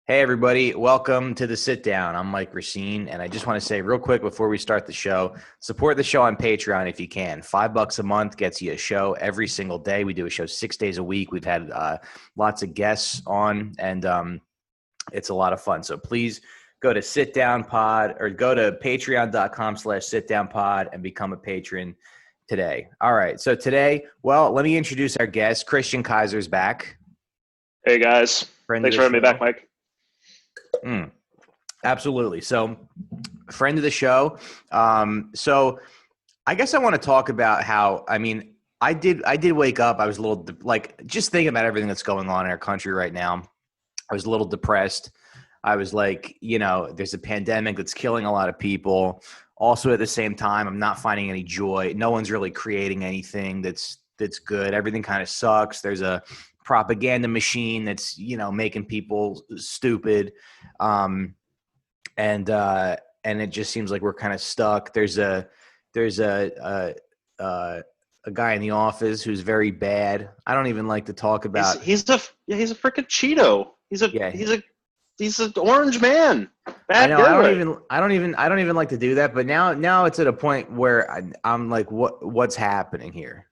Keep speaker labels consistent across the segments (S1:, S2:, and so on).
S1: Hey everybody, welcome to the sit down. I'm Mike Racine, and I just want to say real quick before we start the show, support the show on Patreon if you can. $5 a month gets you a show every single day. We do a show 6 days a week. We've had lots of guests on, and it's a lot of fun. So please go to sit down pod or go to patreon.com/sitdownpod and become a patron today. All right. So today, well, let me introduce our guest. Christian Kaiser's back.
S2: Hey guys,
S1: Friend of
S2: thanks
S1: the
S2: for having me back,
S1: show.
S2: Mike.
S1: Absolutely. So, friend of the show. So I guess I want to talk about how, I did wake up. I was a little like just thinking about everything that's going on in our country right now. I was a little depressed. I was like, there's a pandemic that's killing a lot of people. Also, at the same time, I'm not finding any joy. No one's really creating anything that's good. Everything kind of sucks. There's a propaganda machine that's making people stupid. Um, and it just seems like we're kind of stuck. There's a guy in the office who's very bad. I don't even like to talk
S2: He's
S1: about.
S2: he's a he's a freaking Cheeto. He's a
S1: Yeah,
S2: he's a he's an orange man.
S1: I
S2: Bad
S1: know. I don't
S2: guy.
S1: even. I don't even like to do that. But now it's at a point where I'm like, what's happening here?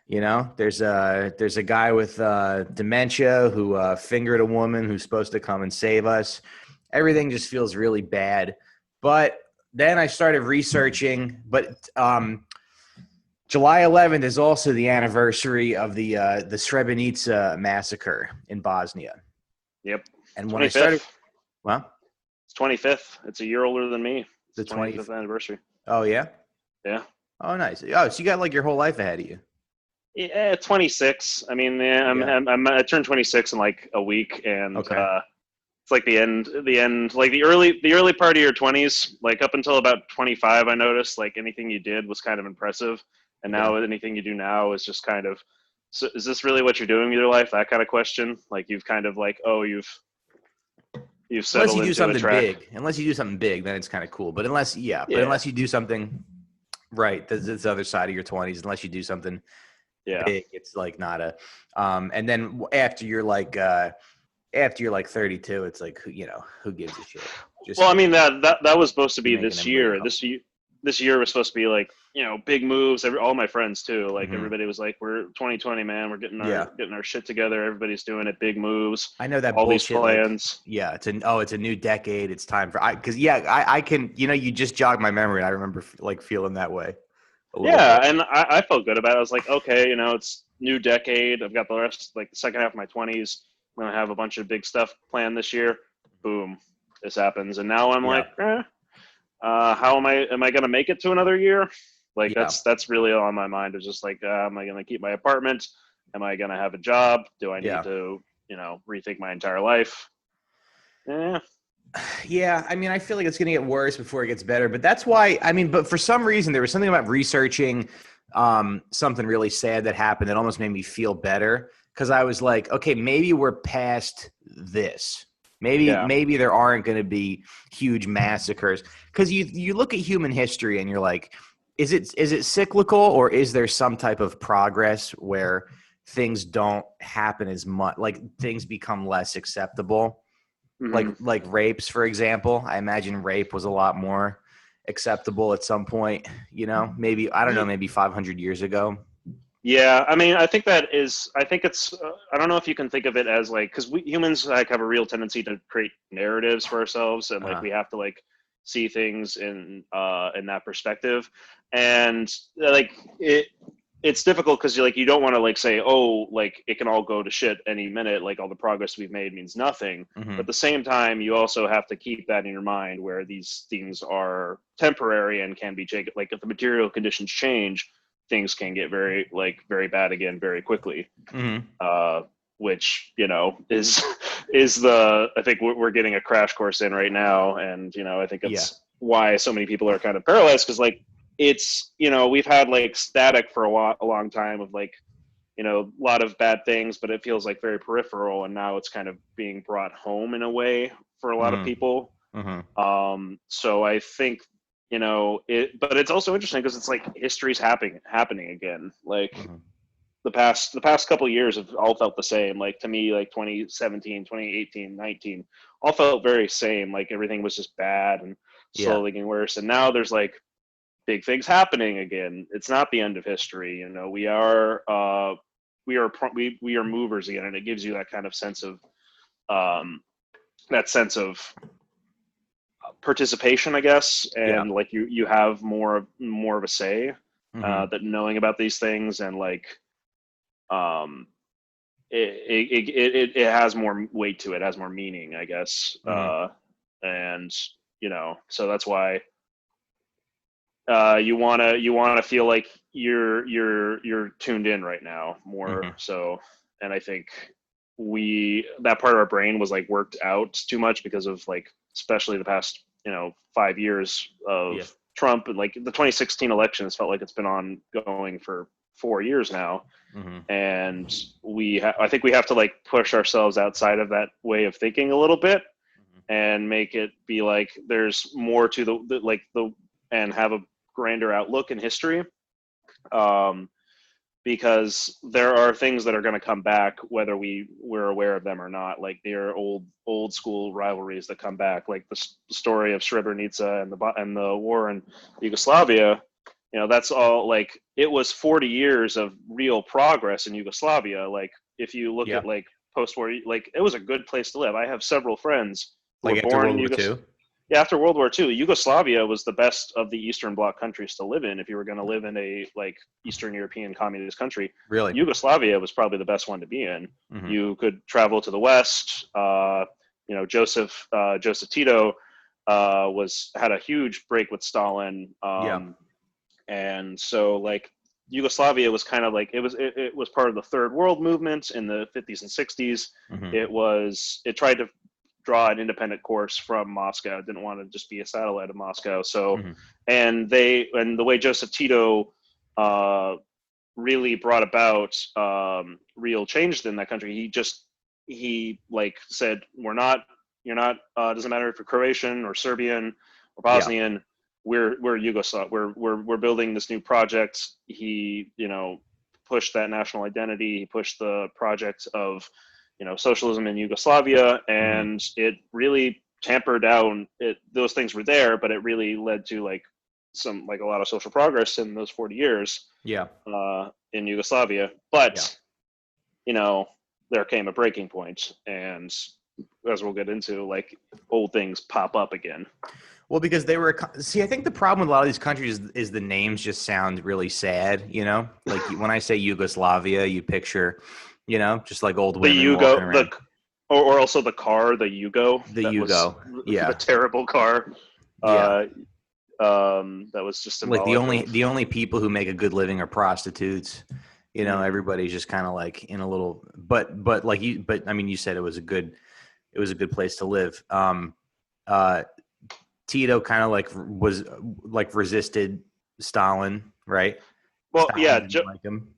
S1: There's a guy with dementia who fingered a woman who's supposed to come and save us. Everything just feels really bad. But then I started researching. But July 11th is also the anniversary of the Srebrenica massacre in Bosnia.
S2: Yep.
S1: And when I started,
S2: 25th.
S1: well,
S2: It's 25th. It's a year older than me. It's
S1: the
S2: the 25th
S1: 20th.
S2: anniversary.
S1: Oh yeah.
S2: Yeah.
S1: Oh nice. Oh, so you got like your whole life ahead of you.
S2: Yeah, 26. I mean, yeah,
S1: Yeah.
S2: I turned 26 in like a week, and
S1: Okay.
S2: it's like the end, like the early part of your 20s, like up until about 25. I noticed like anything you did was kind of impressive, and
S1: Yeah.
S2: now anything you do now is just kind of, so is this really what you're doing with your life? That kind of question. Like you've kind of like, oh, you've
S1: Unless you
S2: settled
S1: do
S2: into a
S1: something
S2: track.
S1: big. Unless you do something big, then it's kind of cool. But
S2: Yeah,
S1: unless you do something right, that's the other side of your 20s. Unless you do something
S2: yeah.
S1: big, it's like not a. And then after you're like 32, it's like who gives a shit?
S2: Well,
S1: Just
S2: I mean that was supposed to
S1: you're
S2: be
S1: making
S2: this
S1: everybody
S2: year.
S1: else.
S2: This year was supposed to be like, big moves. All my friends too. Like
S1: Hmm.
S2: everybody was like, we're 2020, man. We're getting our
S1: Yeah,
S2: getting our shit together. Everybody's doing it. Big moves.
S1: I know that
S2: All these
S1: bullshit. Like,
S2: plans.
S1: yeah, it's a new decade. It's time for because I can you just jogged my memory. And I remember like feeling that way a little
S2: Yeah,
S1: bit.
S2: and I felt good about it. I was like, okay, it's new decade. I've got the rest, like the second half of my 20s. I'm gonna have a bunch of big stuff planned this year. Boom, this happens, and now I'm
S1: Yeah,
S2: like, how am I gonna make it to another year? Like
S1: yeah.
S2: that's really on my mind. It's just like, am I gonna keep my apartment? Am I gonna have a job? Do I need
S1: Yeah.
S2: to rethink my entire life? Yeah.
S1: Yeah, I mean, I feel like it's going to get worse before it gets better, but that's why, but for some reason, there was something about researching something really sad that happened that almost made me feel better because I was like, okay, maybe we're past this.
S2: Yeah.
S1: Maybe there aren't going to be huge massacres because you look at human history and you're like, is it cyclical or is there some type of progress where things don't happen as much, like things become less acceptable? like
S2: Hmm.
S1: like rapes, for example. I imagine rape was a lot more acceptable at some point, maybe, I don't know, maybe 500 years ago.
S2: Yeah, I mean, I think that is. I think it's. I don't know if you can think of it as like, because we humans like have a real tendency to create narratives for ourselves, and like
S1: Uh-huh.
S2: we have to like see things in that perspective, and like it's difficult because you don't want to like say, oh, like it can all go to shit any minute, like all the progress we've made means nothing. But
S1: Hmm.
S2: at the same time, you also have to keep that in your mind where these things are temporary and can be changed. Like if the material conditions change, things can get very bad again very quickly.
S1: Hmm.
S2: Uh, which is the I think we're getting a crash course in right now, and I think
S1: Yeah.
S2: it's why so many people are kind of paralyzed because like it's we've had like static for a long time of like a lot of bad things, but it feels like very peripheral, and now it's kind of being brought home in a way for a lot of
S1: Hmm.
S2: people.
S1: Hmm.
S2: So I think but it's also interesting because it's like history's happening again. Like
S1: Hmm.
S2: the past couple of years have all felt the same. Like to me, like 2017, 2018, 19, all felt very same. Like everything was just bad and
S1: Yeah.
S2: slowly getting worse. And now there's like big things happening again. It's not the end of history. You know, we are movers again, and it gives you that kind of sense of that sense of participation, I guess,
S1: Yeah.
S2: and like you have more of a say,
S1: Mhm.
S2: that knowing about these things, and like um it has more weight to it, has more meaning, I guess.
S1: Mhm.
S2: And you know, so that's why you wanna feel like you're tuned in right now more
S1: Mhm.
S2: so. And I think that part of our brain was like worked out too much because of like, especially the past 5 years of
S1: Yeah.
S2: Trump, and like the 2016 election has felt like it's been ongoing for 4 years now.
S1: Mhm.
S2: And I think we have to like push ourselves outside of that way of thinking a little bit,
S1: Mhm.
S2: and make it be like there's more to the and have a grander outlook in history, um, because there are things that are going to come back whether we're aware of them or not. Like there are old school rivalries that come back, like the story of Srebrenica and the war in Yugoslavia. You know, that's all like it was 40 years of real progress in Yugoslavia. Like if you look
S1: Yeah.
S2: at like post-war, like it was a good place to live. I have several friends who
S1: Like
S2: were
S1: after
S2: born
S1: World
S2: in
S1: War
S2: Yugoslavia.
S1: II.
S2: Yeah, after World War II, Yugoslavia was the best of the Eastern Bloc countries to live in. If you were going to live in a like Eastern European communist country,
S1: Really.
S2: Yugoslavia was probably the best one to be in.
S1: Mhm.
S2: You could travel to the West. Joseph Tito was had a huge break with Stalin,
S1: Yeah.
S2: and so like Yugoslavia was kind of like it was part of the Third World movement in the 50s and 60s.
S1: Mhm.
S2: It tried to draw an independent course from Moscow. It didn't want to just be a satellite of Moscow. So,
S1: Mhm.
S2: and the way Joseph Tito really brought about real change in that country. He like said, you're not, doesn't matter if you're Croatian or Serbian or
S1: Yeah.
S2: Bosnian. We're Yugoslav. We're building this new project. He pushed that national identity. He pushed the project of socialism in Yugoslavia,
S1: Mhm.
S2: and it really tampered down it. Those things were there, but it really led to like a lot of social progress in those 40 years
S1: Yeah.
S2: in Yugoslavia.
S1: Yeah.
S2: But you know, there came a breaking point, and as we'll get into, like old things pop up again.
S1: Well, because they were see, I think the problem with a lot of these countries is the names just sound really sad. You know, like when I say Yugoslavia, you picture, just like old
S2: The
S1: women walking
S2: Yugo,
S1: around.
S2: or also the car, the Yugo,
S1: The
S2: that was
S1: Yugo.
S2: the
S1: Yeah.
S2: terrible car.
S1: Yeah.
S2: Uh, that was just
S1: Like
S2: symbolic of.
S1: the only people who make a good living are prostitutes.
S2: Mm,
S1: Everybody's just kind of like in a little, but I mean, you said it was a good place to live. Uh, Tito kind of like was like resisted Stalin, right?
S2: well,
S1: Stalin
S2: yeah,
S1: didn't like him.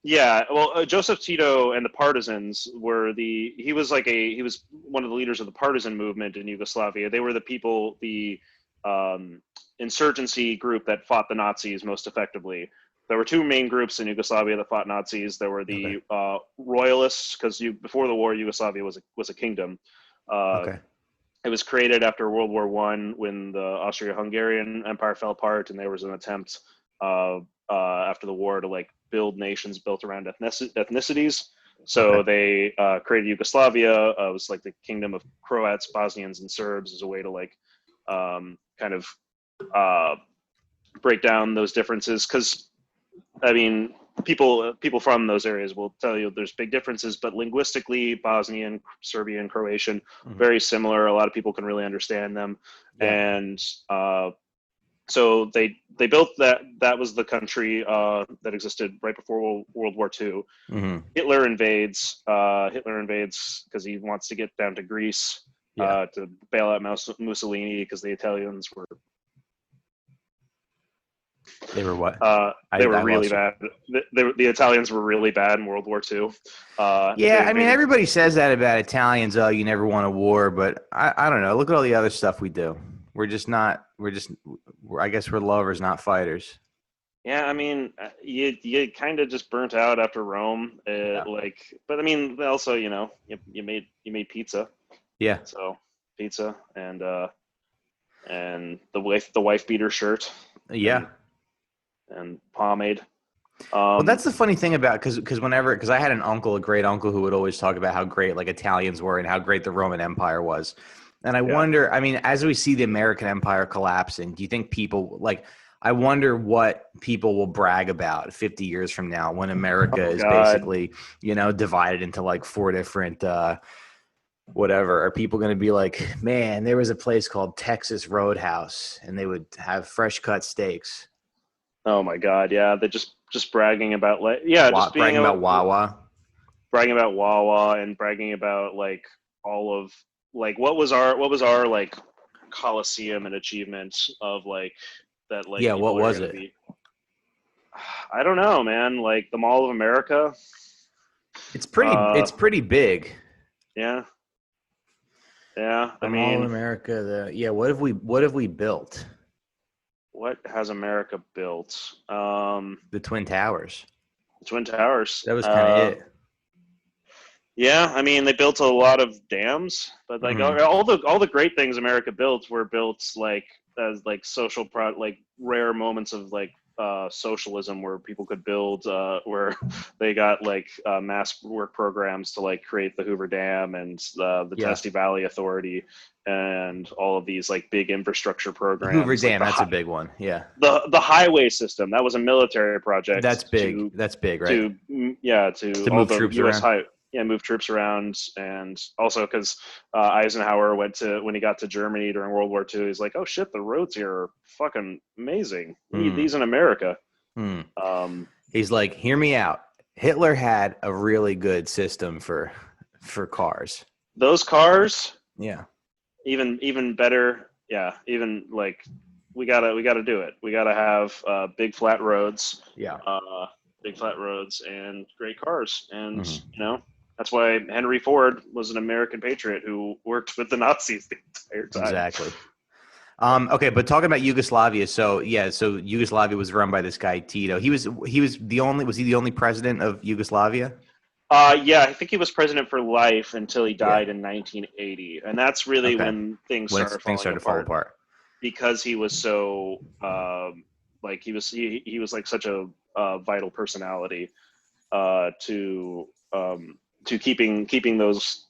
S2: yeah. Well, Joseph Tito and the partisans were he was one of the leaders of the partisan movement in Yugoslavia. They were the people, the um, insurgency group that fought the Nazis most effectively. There were two main groups in Yugoslavia that fought Nazis. There were
S1: Okay.
S2: the royalists, because before the war, Yugoslavia was a kingdom. Uh,
S1: Okay.
S2: it was created after World War One when the Austro-Hungarian Empire fell apart, and there was an attempt after the war to like build nations built around ethnicities.
S1: Okay.
S2: So they created Yugoslavia. It was like the kingdom of Croats, Bosnians, and Serbs as a way to like kind of uh, break down those differences. Because I mean, people from those areas will tell you there's big differences, but linguistically, Bosnian, Serbian, Croatian,
S1: Hmm.
S2: very similar. A lot of people can really understand them,
S1: Yeah.
S2: and so they built that. That was the country that existed right before World War II.
S1: Hmm.
S2: Hitler invades. Hitler invades because he wants to get down to Greece
S1: Yeah.
S2: to bail out Mussolini, because the Italians were
S1: They were what?
S2: they were
S1: I
S2: really
S1: lost you.
S2: bad. The Italians were really bad in World War II.
S1: Yeah,
S2: They
S1: I mean,
S2: invaded.
S1: everybody says that about Italians. Oh, you never want a war, but I don't know. Look at all the other stuff we do. We're just not. I guess we're lovers, not fighters.
S2: Yeah, I mean, you kind of just burnt out after Rome,
S1: Yeah.
S2: but I mean, also, you made pizza,
S1: Yeah.
S2: so pizza and the wife beater shirt
S1: Yeah.
S2: and pomade.
S1: Well,
S2: Um,
S1: that's the funny thing about because I had an uncle, a great uncle, who would always talk about how great like Italians were and how great the Roman Empire was. And I
S2: yeah.
S1: wonder, I mean, as we see the American Empire collapsing, do you think people like? I wonder what people will brag about 50 years from now when America
S2: Oh
S1: is
S2: God.
S1: basically, divided into like four different whatever. Are people going to be like, man, there was a place called Texas Roadhouse and they would have fresh cut steaks,
S2: Oh my God. Yeah, they're just bragging about just being
S1: bragging about
S2: able
S1: Wawa?
S2: bragging about Wawa and bragging about like all of like what was our like Coliseum and achievement of like that like
S1: Yeah, what
S2: people are
S1: was
S2: gonna
S1: it?
S2: be. I don't know, man. Like the Mall of America.
S1: It's pretty.
S2: Uh,
S1: It's pretty big.
S2: yeah, yeah. I
S1: The Mall of
S2: mean,
S1: America. What have we built?
S2: what has America built?
S1: The Twin Towers.
S2: Twin Towers.
S1: That was kind of it.
S2: Yeah, I mean they built a lot of dams, but like
S1: Hmm.
S2: all the great things America built were built like as like like rare moments of like socialism where people could build where they got like mass work programs to like create the Hoover Dam and the
S1: Yeah,
S2: Tennessee Valley Authority and all of these like big infrastructure
S1: the Hoover
S2: programs like
S1: Dam. That's a big one. Yeah,
S2: the highway system that was a military
S1: that's
S2: project
S1: big.
S2: to
S1: That's big, right?
S2: to
S1: To
S2: all
S1: move
S2: the
S1: troops
S2: U.S.
S1: around.
S2: high move troops around, and also because Eisenhower when he got to Germany during World War II, he's like, oh shit, the roads here are fucking amazing. We need
S1: Hmm.
S2: these in America.
S1: Hmm.
S2: Um,
S1: He's like, hear me out. Hitler had a really good system for cars.
S2: those cars,
S1: Yeah.
S2: even better. Yeah, even like we gotta do it. We gotta have
S1: Yeah.
S2: big flat roads, and great cars, and
S1: Hmm.
S2: that's why Henry Ford was an American patriot who worked with the Nazis the entire time.
S1: Exactly. Okay, but talking about Yugoslavia, so yeah, so Yugoslavia was run by this guy Tito. Was he the only president of Yugoslavia?
S2: Yeah, I think he was president for life until he
S1: Yeah.
S2: died in 1980, and that's really
S1: Okay.
S2: when things
S1: When
S2: started
S1: things
S2: falling
S1: started to fall
S2: apart
S1: apart.
S2: because he was so like he was like such a vital personality to keeping those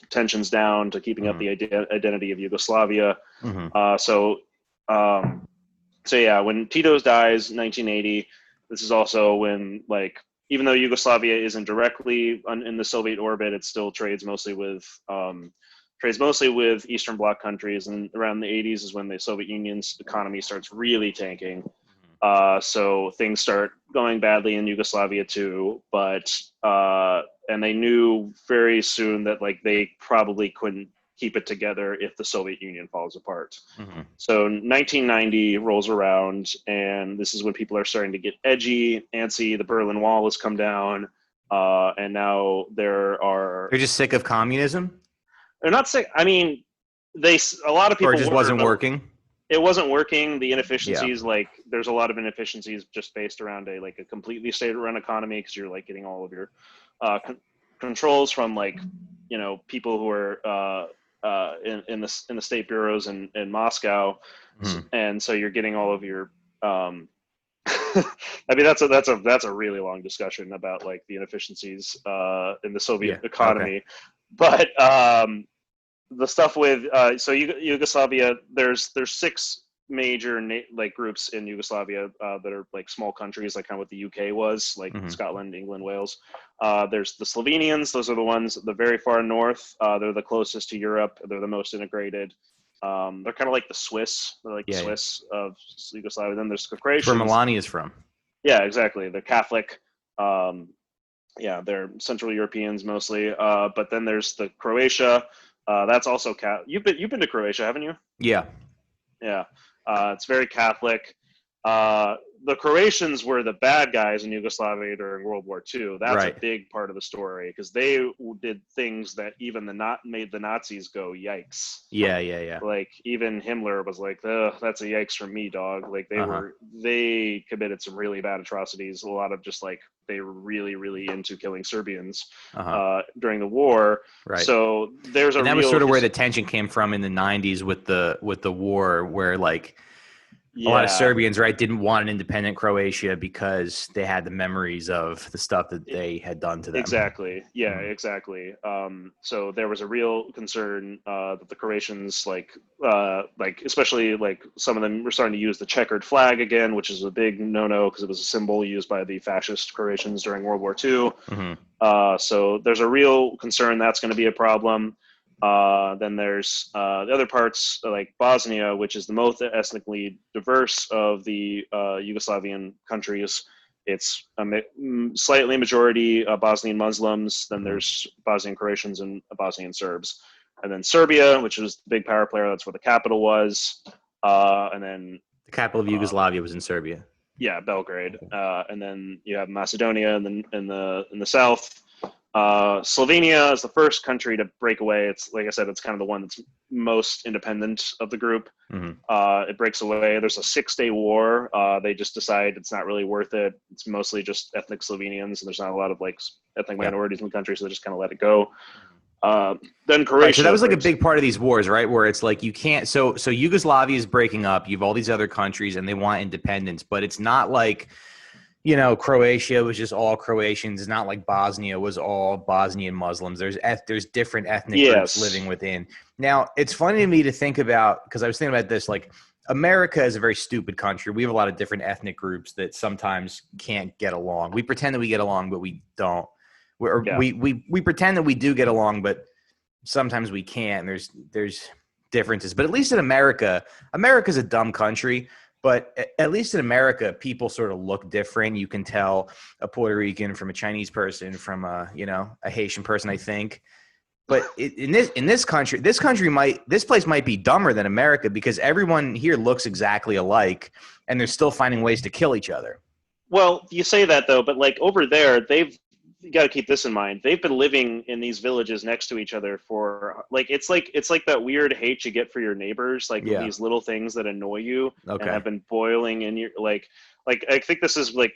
S2: tensions down, to keeping up
S1: Hmm.
S2: the identity of Yugoslavia.
S1: Hmm.
S2: Uh, so um, so yeah, when Tito dies in 1980, this is also when like even though Yugoslavia isn't directly in the Soviet orbit, it still trades mostly with Eastern Bloc countries. And around the 80s is when the Soviet Union's economy starts really tanking. So things start going badly in Yugoslavia too, and they knew very soon that like they probably couldn't keep it together if the Soviet Union falls apart.
S1: Hmm.
S2: So 1990 rolls around, and this is when people are starting to get edgy, antsy. The Berlin Wall has come down, and now
S1: They're just sick of communism,
S2: they're not saying. I mean, a lot of
S1: or it
S2: people
S1: just
S2: were,
S1: wasn't
S2: but
S1: working.
S2: it wasn't working. The
S1: Yeah.
S2: inefficiencies, like there's a lot of inefficiencies just based around a completely state-run economy because you're like getting all of your controls from like people who are in the state bureaus in Moscow,
S1: Hmm.
S2: and so you're getting all of your. I mean that's a really long discussion about like the inefficiencies in the Soviet
S1: Yeah. Okay.
S2: economy, but the stuff with Yugoslavia, there's six major like groups in Yugoslavia that are like small countries, like kind of what the UK was, like
S1: Hmm.
S2: Scotland, England, Wales. There's the Slovenians; those are the ones at the very far north. They're the closest to Europe. They're the most integrated. They're kind of like the Swiss. They're like the
S1: Yeah. Yeah.
S2: Swiss of Yugoslavia. Then there's the
S1: It's where
S2: Croatians.
S1: Melania is from.
S2: Yeah, exactly. They're Catholic. Um, yeah, they're Central Europeans mostly. But then there's the Croatia. That's also you've been to Croatia, haven't you?
S1: Yeah.
S2: Yeah, it's very Catholic. Uh, the Croatians were the bad guys in Yugoslavia during World War II. That's a
S1: Right.
S2: big part of the story because they did things that even made the Nazis go, yikes.
S1: Yeah.
S2: Like even Himmler was like, that's a yikes from me, dog. Like
S1: Uh-huh.
S2: they committed some really bad atrocities. A lot of just like they were really, really into killing Serbians
S1: Uh-huh.
S2: during the war.
S1: Right.
S2: So there's a
S1: And that was
S2: real
S1: sort of where the tension came from in the 90s with the war, where like a lot of
S2: yeah.
S1: Serbians, right, didn't want an independent Croatia because they had the memories of the stuff that they had done to them.
S2: Exactly. Yeah,
S1: Mhm.
S2: exactly. So there was a real concern that the Croatians, like especially like some of them were starting to use the checkered flag again, which is a big no-no because it was a symbol used by the fascist Croatians during World War II.
S1: Mhm.
S2: So there's a real concern that's going to be a problem. Then there's the other parts like Bosnia, which is the most ethnically diverse of the Yugoslavian countries. It's slightly majority Bosnian Muslims. Then
S1: Mhm.
S2: there's Bosnian Croatians and Bosnian Serbs. And then Serbia, which was the big power player. That's where the capital was. And then,
S1: The capital of Yugoslavia was in Serbia.
S2: yeah, Belgrade.
S1: Okay.
S2: And then you have Macedonia in the south. Slovenia is the first country to break away. It's like I said, it's kind of the one that's most independent of the group.
S1: Mhm.
S2: It breaks away. There's a 6-day war. They just decide it's not really worth it. It's mostly just ethnic Slovenians, and there's not a lot of like ethnic
S1: Yeah.
S2: minorities in the country, so they just kind of let it go. Then
S1: Right, so that
S2: Croatia
S1: was like a
S2: breaks.
S1: big part of these wars, right? Where it's like you can't. So Yugoslavia is breaking up. You have all these other countries, and they want independence, but it's not like Croatia was just all Croatians. It's not like Bosnia was all Bosnian Muslims. There's different ethnic groups living
S2: Yes.
S1: within. Now, it's funny to me to think about because I was thinking about this. Like America is a very stupid country. We have a lot of different ethnic groups that sometimes can't get along. We pretend that we get along, but we don't.
S2: Yeah.
S1: We pretend that we do get along, but sometimes we can't. And there's differences, but at least in America's a dumb country. But at least in America, people sort of look different. You can tell a Puerto Rican from a Chinese person, from a Haitian person, I think. But in this country, this place might be dumber than America because everyone here looks exactly alike, and they're still finding ways to kill each other.
S2: Well, you say that though, but like over there, you got to keep this in mind. They've been living in these villages next to each other for like that weird hate you get for your neighbors, like
S1: Yeah.
S2: these little things that annoy you and
S1: Okay.
S2: have been boiling in your like I think this is like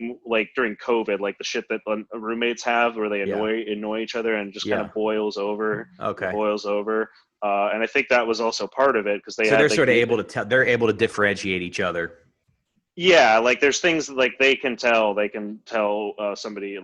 S2: during COVID, like the shit that roommates have where they
S1: Yeah.
S2: annoy each other and just kind
S1: Yeah.
S2: of boils over and
S1: Okay.
S2: boils over. And I think that was also part of it because they
S1: So they're
S2: had like
S1: sort of able to tell. They're able to differentiate each other.
S2: yeah, like there's things like they can tell somebody in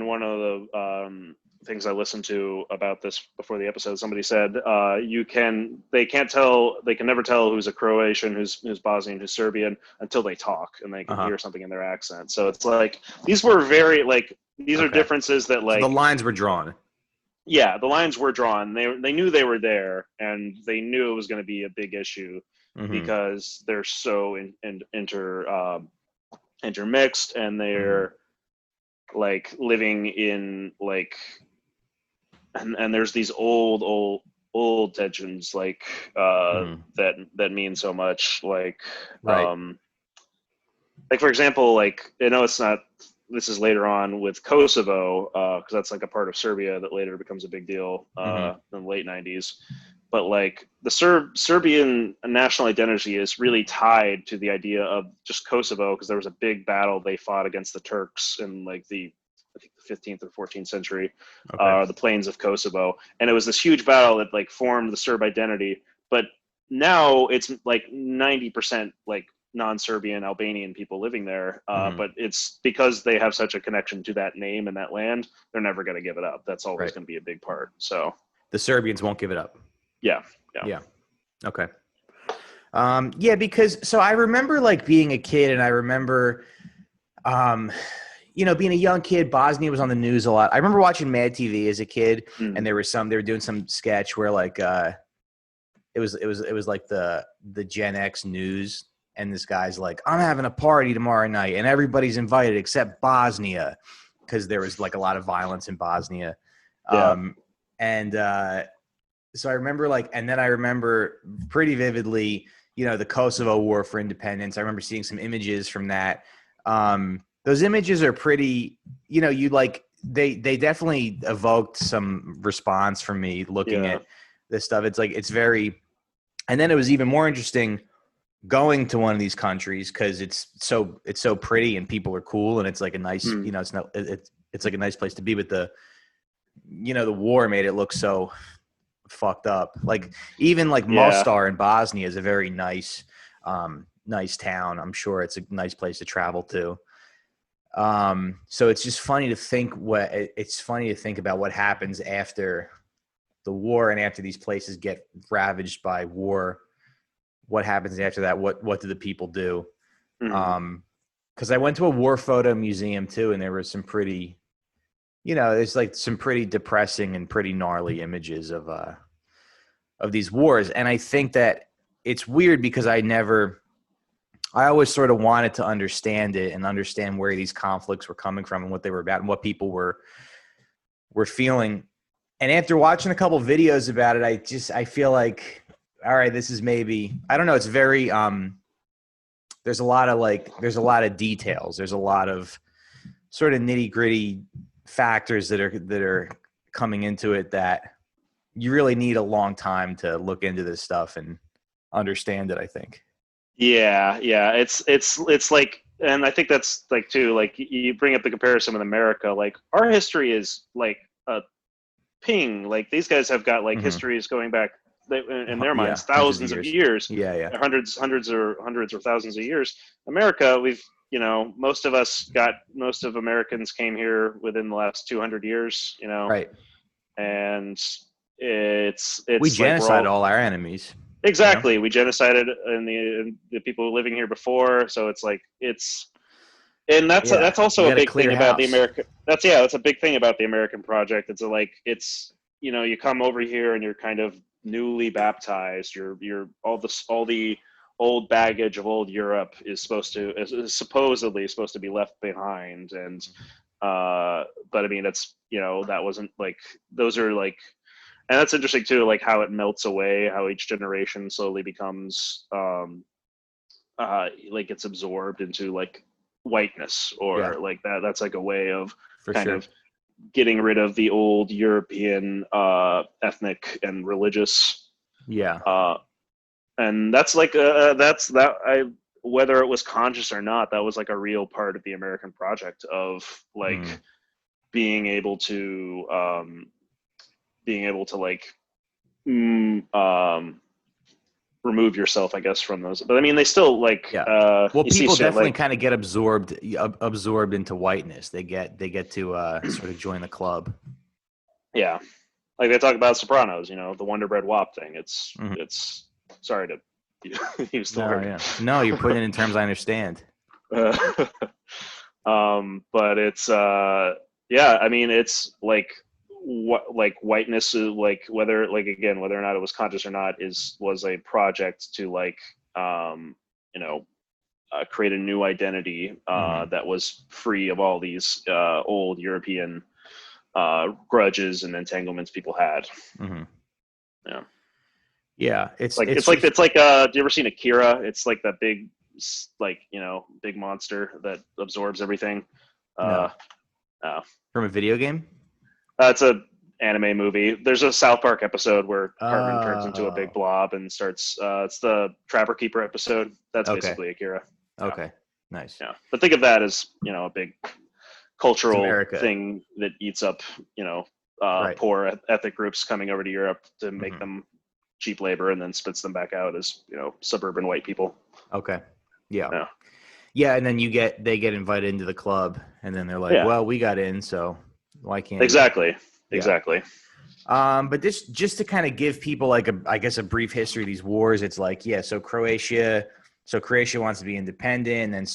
S2: one of the things I listened to about this before the episode, somebody said they can never tell who's a Croatian, who's Bosnian, who's Serbian until they talk and they
S1: Uh
S2: can
S1: huh.
S2: hear something in their accent. So it's like these were very like these are
S1: Okay.
S2: differences that
S1: So the
S2: like
S1: lines were drawn.
S2: yeah, the lines were drawn. They knew they were there and they knew it was going to be a big issue
S1: Mm-hmm.
S2: because they're so intermixed and
S1: Mm-hmm.
S2: they're like living in like and there's these old tensions like
S1: Mm-hmm.
S2: that mean so much
S1: Right.
S2: like for example like I know it's not this is later on with Kosovo because that's like a part of Serbia that later becomes a big deal
S1: Mm-hmm.
S2: in the late 90s. But like the Serbian national identity is really tied to the idea of just Kosovo because there was a big battle they fought against the Turks in like I think the 15th or 14th century,
S1: Okay.
S2: the plains of Kosovo, and it was this huge battle that like formed the Serb identity. But now it's like 90% like non-Serbian Albanian people living there,
S1: Mm-hmm.
S2: but it's because they have such a connection to that name and that land, they're never going to give it up. That's always
S1: Right.
S2: going to be a big part. So
S1: The Serbians won't give it up.
S2: yeah,
S1: Yeah. Okay. Yeah, because so I remember like being a kid, and I remember, um, being a young kid. Bosnia was on the news a lot. I remember watching Mad TV as a kid, and
S2: mm,
S1: they were doing some sketch where like it was like the Gen X news, and this guy's like, I'm having a party tomorrow night, and everybody's invited except Bosnia, because there was like a lot of violence in Bosnia,
S2: yeah,
S1: and so I remember and then I remember pretty vividly, the Kosovo War for independence. I remember seeing some images from that. Those images are pretty, they definitely evoked some response from me looking
S2: Yeah.
S1: at this stuff. It's very, and then it was even more interesting going to one of these countries because it's so pretty and people are cool and it's like a nice,
S2: Mm.
S1: it's like a nice place to be. But the war made it look so fucked up. Like even like
S2: Yeah.
S1: Mostar in Bosnia is a very nice town. I'm sure it's a nice place to travel to. So it's just funny to think about what happens after the war and after these places get ravaged by war. What happens after that? What do the people do?
S2: Mm.
S1: Because I went to a war photo museum too, and there was some pretty, there's like some pretty depressing and pretty gnarly images of these wars. And I think that it's weird because I always sort of wanted to understand it and understand where these conflicts were coming from and what they were about and what people were feeling. And after watching a couple videos about it, I feel like, all right, this is maybe, I don't know. It's very, there's a lot of details. There's a lot of sort of nitty gritty factors that are coming into it that you really need a long time to look into this stuff and understand it, I think.
S2: Yeah, it's like, and I think that's like too, like you bring up the comparison with America. Like our history is like a ping. Like these guys have got like histories going back in their minds thousands of years,
S1: Yeah.
S2: hundreds or thousands of years. America, most of Americans came here within the last 200 years.
S1: Right.
S2: And it's
S1: We
S2: like
S1: genocide all our enemies.
S2: Exactly. We genocided the people living here before. So it's like, that's also a big thing about the American. That's a big thing about the American project. You come over here and you're kind of newly baptized. You're all the old baggage of old Europe is supposedly supposed to be left behind. And, but I mean, that wasn't like, those are like, and that's interesting too, like how it melts away, how each generation slowly becomes like gets absorbed into like whiteness or like that. That's like a way of of getting rid of the old European ethnic and religious. And that's like whether it was conscious or not, that was like a real part of the American project of like being able to like remove yourself, I guess, from those. But I mean, they still like
S1: well, people definitely kind of get absorbed into whiteness. They get to sort of join the club.
S2: Yeah, like they talk about Sopranos, the Wonder Bread WAP thing. It's sorry to use the word.
S1: No, you're putting it in terms I understand.
S2: But it's I mean, it's like whiteness, like whether or not it was conscious or not, was a project to like create a new identity that was free of all these old European grudges and entanglements people had. It's like do you ever seen Akira? It's like that big big monster that absorbs everything.
S1: From a video game?
S2: It's a anime movie. There's a South Park episode where Cartman turns into a big blob and starts. It's the Trapper Keeper episode. That's basically Akira.
S1: Okay, nice.
S2: Yeah, but think of that as a big cultural thing that eats up poor ethnic groups coming over to Europe to make them cheap labor and then spits them back out as suburban white people.
S1: Okay. Yeah. And then they get invited into the club and then they're like, well, we got in, so why can't
S2: exactly.
S1: But just to kind of give people like a brief history of these wars, it's like, so Croatia wants to be independent, and then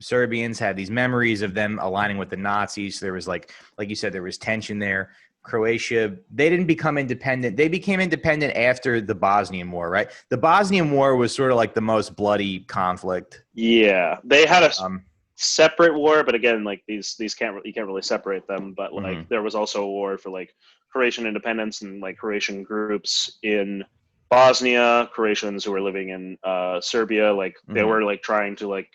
S1: Serbians have these memories of them aligning with the Nazis. So there was like you said, there was tension there. Croatia, they didn't become independent. They became independent after the Bosnian War, right? The Bosnian War was sort of like the most bloody conflict.
S2: Yeah, they had a separate war, but again, like you can't really separate them. But like there was also a war for like Croatian independence and like Croatian groups in Bosnia Croatians who were living in Serbia. Like they
S1: Mhm.
S2: were like trying to like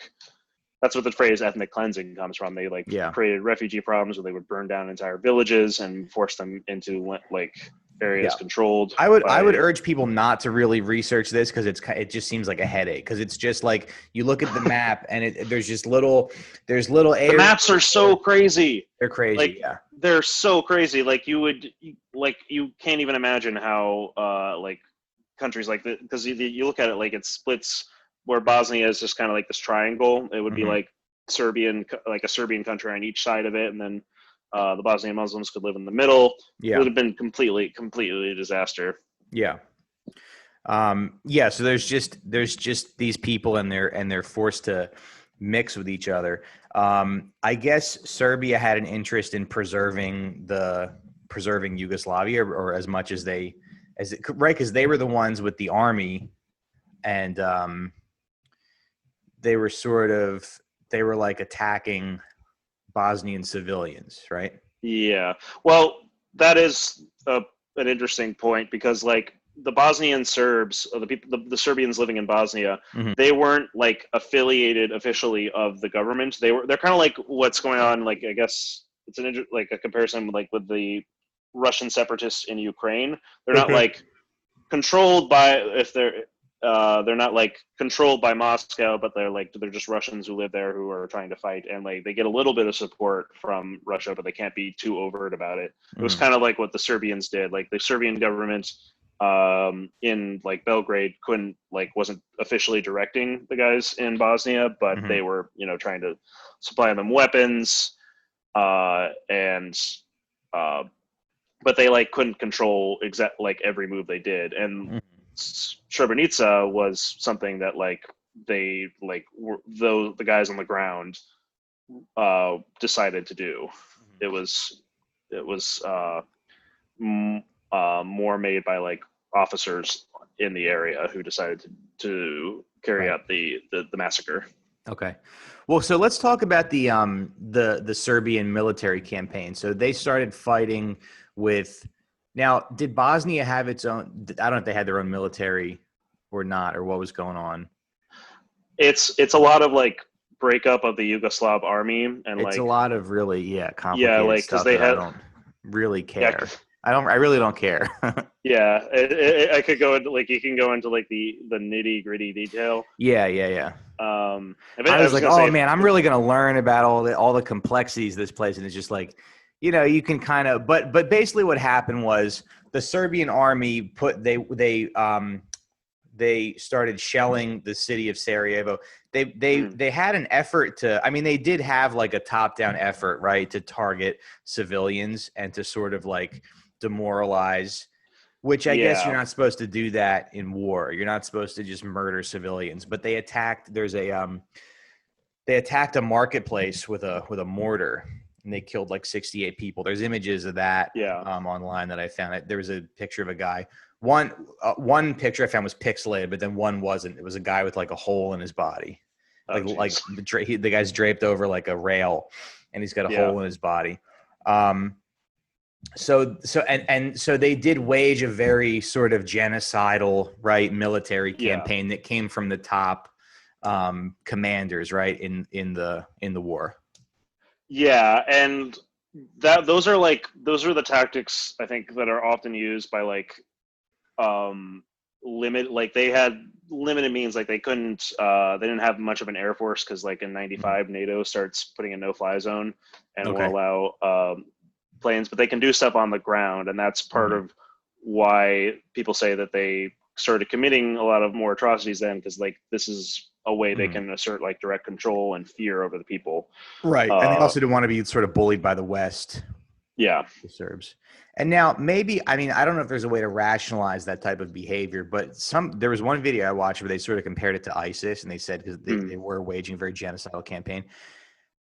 S2: that's what the phrase ethnic cleansing comes from. They like
S1: Yeah.
S2: created refugee problems where they would burn down entire villages and force them into like areas
S1: Yeah.
S2: controlled
S1: I would
S2: by.
S1: urge people not to really research this because it just seems like a headache because it's just like you look at the map and there's little
S2: The
S1: areas
S2: maps are so crazy.
S1: they're crazy.
S2: Like
S1: Yeah.
S2: they're so crazy. Like like you can't even imagine how like countries like that, because you look at it like it splits where Bosnia is just kind of like this triangle. It would be
S1: Hmm.
S2: like like a Serbian country on each side of it, and then the Bosnian Muslims could live in the middle. It would
S1: Yeah.
S2: have been completely a disaster.
S1: Yeah. Yeah. So there's just these people and they're forced to mix with each other. I guess Serbia had an interest in preserving Yugoslavia or as much as right, because they were the ones with the army and they were they were like attacking Bosnian civilians, right?
S2: Yeah. Well, that is an interesting point because like the Bosnian Serbs, or the people, the Serbians living in Bosnia,
S1: Hmm.
S2: they weren't like affiliated officially of the government. They're kind of like what's going on. Like I guess it's like a comparison like with the Russian separatists in Ukraine. They're not
S1: Okay.
S2: like controlled by if they're not like controlled by Moscow, but they're just Russians who live there who are trying to fight, and like they get a little bit of support from Russia, but they can't be too overt about it. It was
S1: Mm-hmm.
S2: kind of like what the Serbians did. Like the Serbian government in like Belgrade couldn't like wasn't officially directing the guys in Bosnia, but
S1: Mm-hmm.
S2: they were trying to supply them weapons and uh, but they like couldn't control like every move they did. And Srebrenica was something that like they like were though the guys on the ground decided to do.
S1: Mm-hmm.
S2: It was more made by like officers in the area who decided to carry
S1: Right.
S2: out the massacre.
S1: Okay. Well, so let's talk about the Serbian military campaign. So they started fighting with. Now, did Bosnia have its own? I don't know if they had their own military or not, or what was going on.
S2: It's a lot of like breakup of the Yugoslav army and
S1: It's a
S2: like
S1: lot of really, yeah,
S2: yeah,
S1: complicated
S2: like because
S1: stuff
S2: they
S1: that I
S2: had
S1: don't really
S2: yeah.
S1: care. I really don't care.
S2: Yeah, I could go into like you can go into like the nitty gritty detail.
S1: Yeah, yeah, yeah. I
S2: I
S1: was
S2: was
S1: like,
S2: gonna
S1: oh
S2: say,
S1: man, I'm really gonna learn about all the complexities of this place, and it's just like, you can kind of, but basically what happened was the Serbian army they started shelling the city of Sarajevo. They had an effort to, I mean, they did have like a top down effort, right, to target civilians and to sort of like demoralize. Which I guess you're
S2: yeah,
S1: not supposed to do that in war. You're not supposed to just murder civilians. But they attacked. They attacked a marketplace with a mortar, and they killed like 68 people. There's images of that
S2: yeah,
S1: online that I found. There was a picture of a guy. One picture I found was pixelated, but then one wasn't. It was a guy with like a hole in his body,
S2: oh
S1: like
S2: jeez,
S1: the guy's draped over like a rail, and he's got a
S2: yeah,
S1: hole in his body. Um, so they did wage a very sort of genocidal, right, military
S2: yeah,
S1: campaign that came from the top commanders, right, in the war.
S2: yeah, and that those are the tactics I think that are often used by like um limit like they had limited means like they didn't have much of an air force because like in
S1: Mhm.
S2: 95 NATO starts putting a no-fly zone and won't
S1: Okay.
S2: allow planes, but they can do stuff on the ground, and that's part
S1: Mhm.
S2: of why people say that they started committing a lot of more atrocities then, because like this is a way they
S1: Mhm.
S2: can assert like direct control and fear over the people.
S1: Right, and they
S2: Uh,
S1: also didn't want to be sort of bullied by the West,
S2: yeah.
S1: the Serbs. And now maybe, I mean, I don't know if there's a way to rationalize that type of behavior, but there was one video I watched where they sort of compared it to ISIS, and they said because
S2: Mm.
S1: they were waging a very genocidal campaign.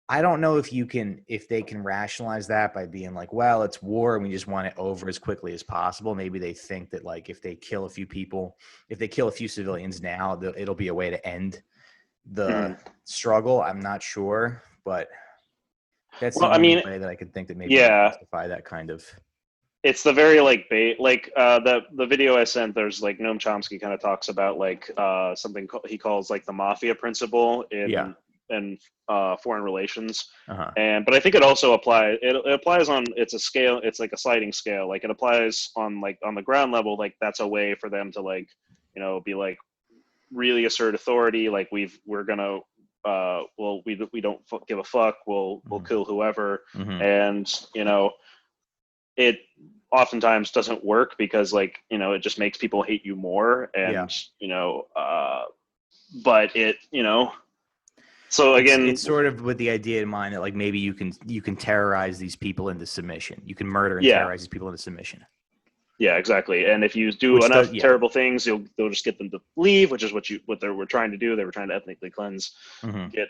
S1: I don't know if they can rationalize that by being like, well, it's war and we just want it over as quickly as possible. Maybe they think that like if they kill a few people, if they kill a few civilians now, it'll be a way to end the
S2: Mm.
S1: struggle. I'm not sure, but that's the
S2: Well, I
S1: only
S2: mean,
S1: way that I could think that maybe you
S2: yeah,
S1: justify that kind of.
S2: it's the very like the video I sent. There's like Noam Chomsky kind of talks about like something he calls like the mafia principle
S1: Yeah.
S2: in foreign relations,
S1: Uh-huh.
S2: but I think it also applies. It applies on it's a scale. It's like a sliding scale. Like it applies on like on the ground level. Like that's a way for them to like be like really assert authority. Like we're gonna well we don't give a fuck. We'll kill whoever,
S1: Mm-hmm.
S2: and it oftentimes doesn't work because like it just makes people hate you more,
S1: Yeah.
S2: and but it so again
S1: It's sort of with the idea in mind that like maybe you can terrorize these people into submission. You can murder and
S2: yeah
S1: terrorize these people into submission.
S2: yeah exactly, and if you do
S1: Which does
S2: enough terrible things they'll just get them to leave, which is what they were trying to do. They were trying to ethnically cleanse,
S1: Mm-hmm.
S2: get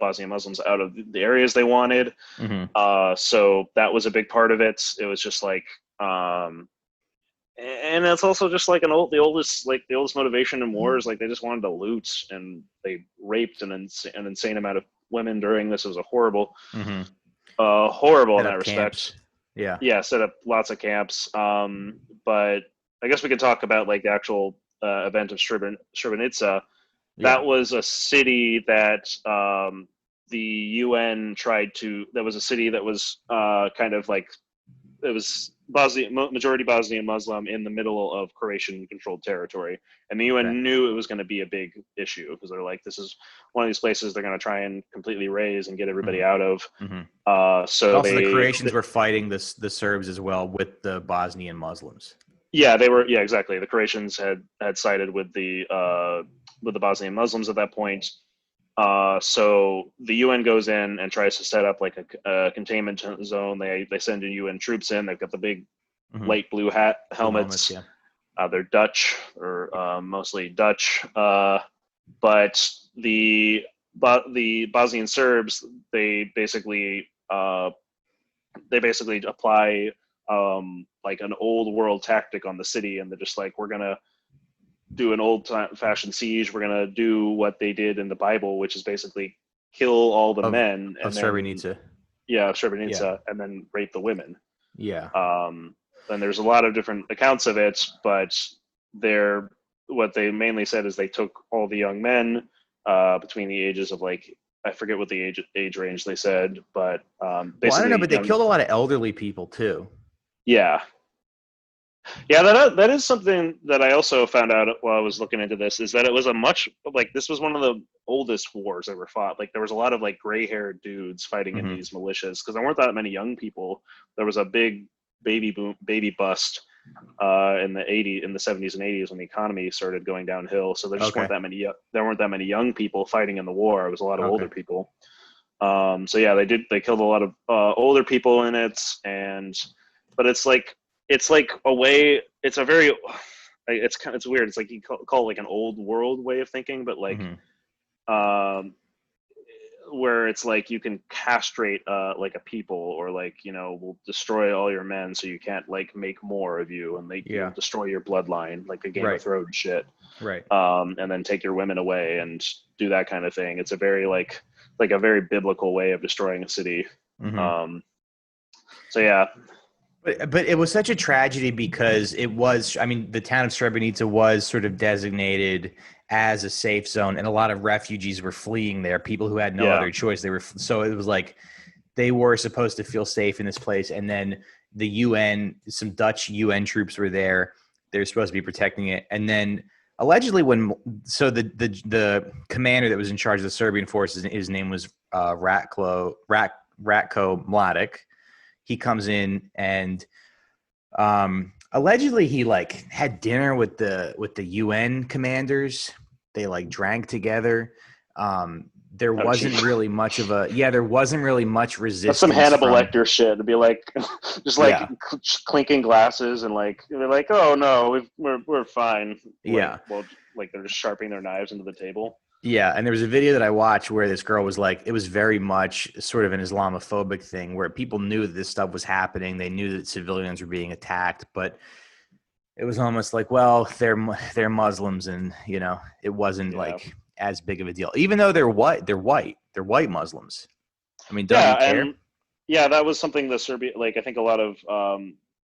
S2: Bosnian Muslims out of the areas they wanted.
S1: Mm-hmm.
S2: So that was a big part of it. It was just like and it's also just like the oldest motivation in war is like they just wanted to loot, and they raped an insane amount of women during this. It was a horrible
S1: Mm-hmm.
S2: horrible in
S1: Set
S2: that
S1: up camps.
S2: respect.
S1: Yeah.
S2: Yeah, set up lots of camps. But I guess we could talk about like the actual event of Srebrenica.
S1: Yeah.
S2: That was a city that the UN tried to. That was a city that was kind of like it was majority Bosnian Muslim in the middle of Croatian-controlled territory, and the
S1: Okay.
S2: UN knew it was going to be a big issue because they're like, this is one of these places they're going to try and completely raise and get everybody out of. So
S1: Also, the Croatians were fighting the Serbs as well with the Bosnian Muslims.
S2: yeah, they were. Yeah, exactly. The Croatians had sided with the Bosnian Muslims at that point. So the UN goes in and tries to set up like a containment zone. They send in UN troops in. They've got the big light blue helmets.
S1: Yeah.
S2: They're Dutch or mostly Dutch. But the Bosnian Serbs, they basically apply like an old world tactic on the city, and they're just like, we're gonna do an old fashioned siege. We're gonna do what they did in the Bible, which is basically kill all the men
S1: of
S2: and then
S1: Srebrenica.
S2: Yeah, Srebrenica,
S1: Yeah.
S2: and then rape the women.
S1: Yeah.
S2: And there's a lot of different accounts of it, but what they mainly said is they took all the young men between the ages of like, I forget what the age range they said, but basically,
S1: well, I don't know, but they killed a lot of elderly people too.
S2: Yeah. Yeah, that is something that I also found out while I was looking into this, is that it was this was one of the oldest wars ever fought. Like there was a lot of like gray-haired dudes fighting in these militias because there weren't that many young people. There was a big baby bust in the 70s and 80s when the economy started going downhill. So there just weren't that many young people fighting in the war. It was a lot of older people. So yeah, they killed a lot of older people in it, but it's like a way. It's a very, it's weird. It's like you call it like an old world way of thinking, but like, where it's like you can castrate like a people, or like we'll destroy all your men so you can't like make more of you, and you'll destroy your bloodline, like a Game of Thrones shit.
S1: Right.
S2: And then take your women away and do that kind of thing. It's a very like a very biblical way of destroying a city. So yeah.
S1: But it was such a tragedy because it was, I mean, the town of Srebrenica was sort of designated as a safe zone, and a lot of refugees were fleeing there, people who had no other choice. So it was like they were supposed to feel safe in this place. And then the UN, some Dutch UN troops were there. They were supposed to be protecting it. And then allegedly the commander that was in charge of the Serbian forces, his name was Ratko Mladic. He comes in and allegedly he like had dinner with the UN commanders. They like drank together. There wasn't really much resistance.
S2: That's some Hannibal Lecter shit to be like, just like clinking glasses and like they're like, oh no, we're fine. Like, well, like they're just sharpening their knives into the table.
S1: Yeah, and there was a video that I watched where this girl was like, it was very much sort of an Islamophobic thing where people knew that this stuff was happening. They knew that civilians were being attacked, but it was almost like, well, they're Muslims, and it wasn't like as big of a deal, even though they're white Muslims. I mean, don't you care?
S2: And that was something that Serbia, like I think a lot of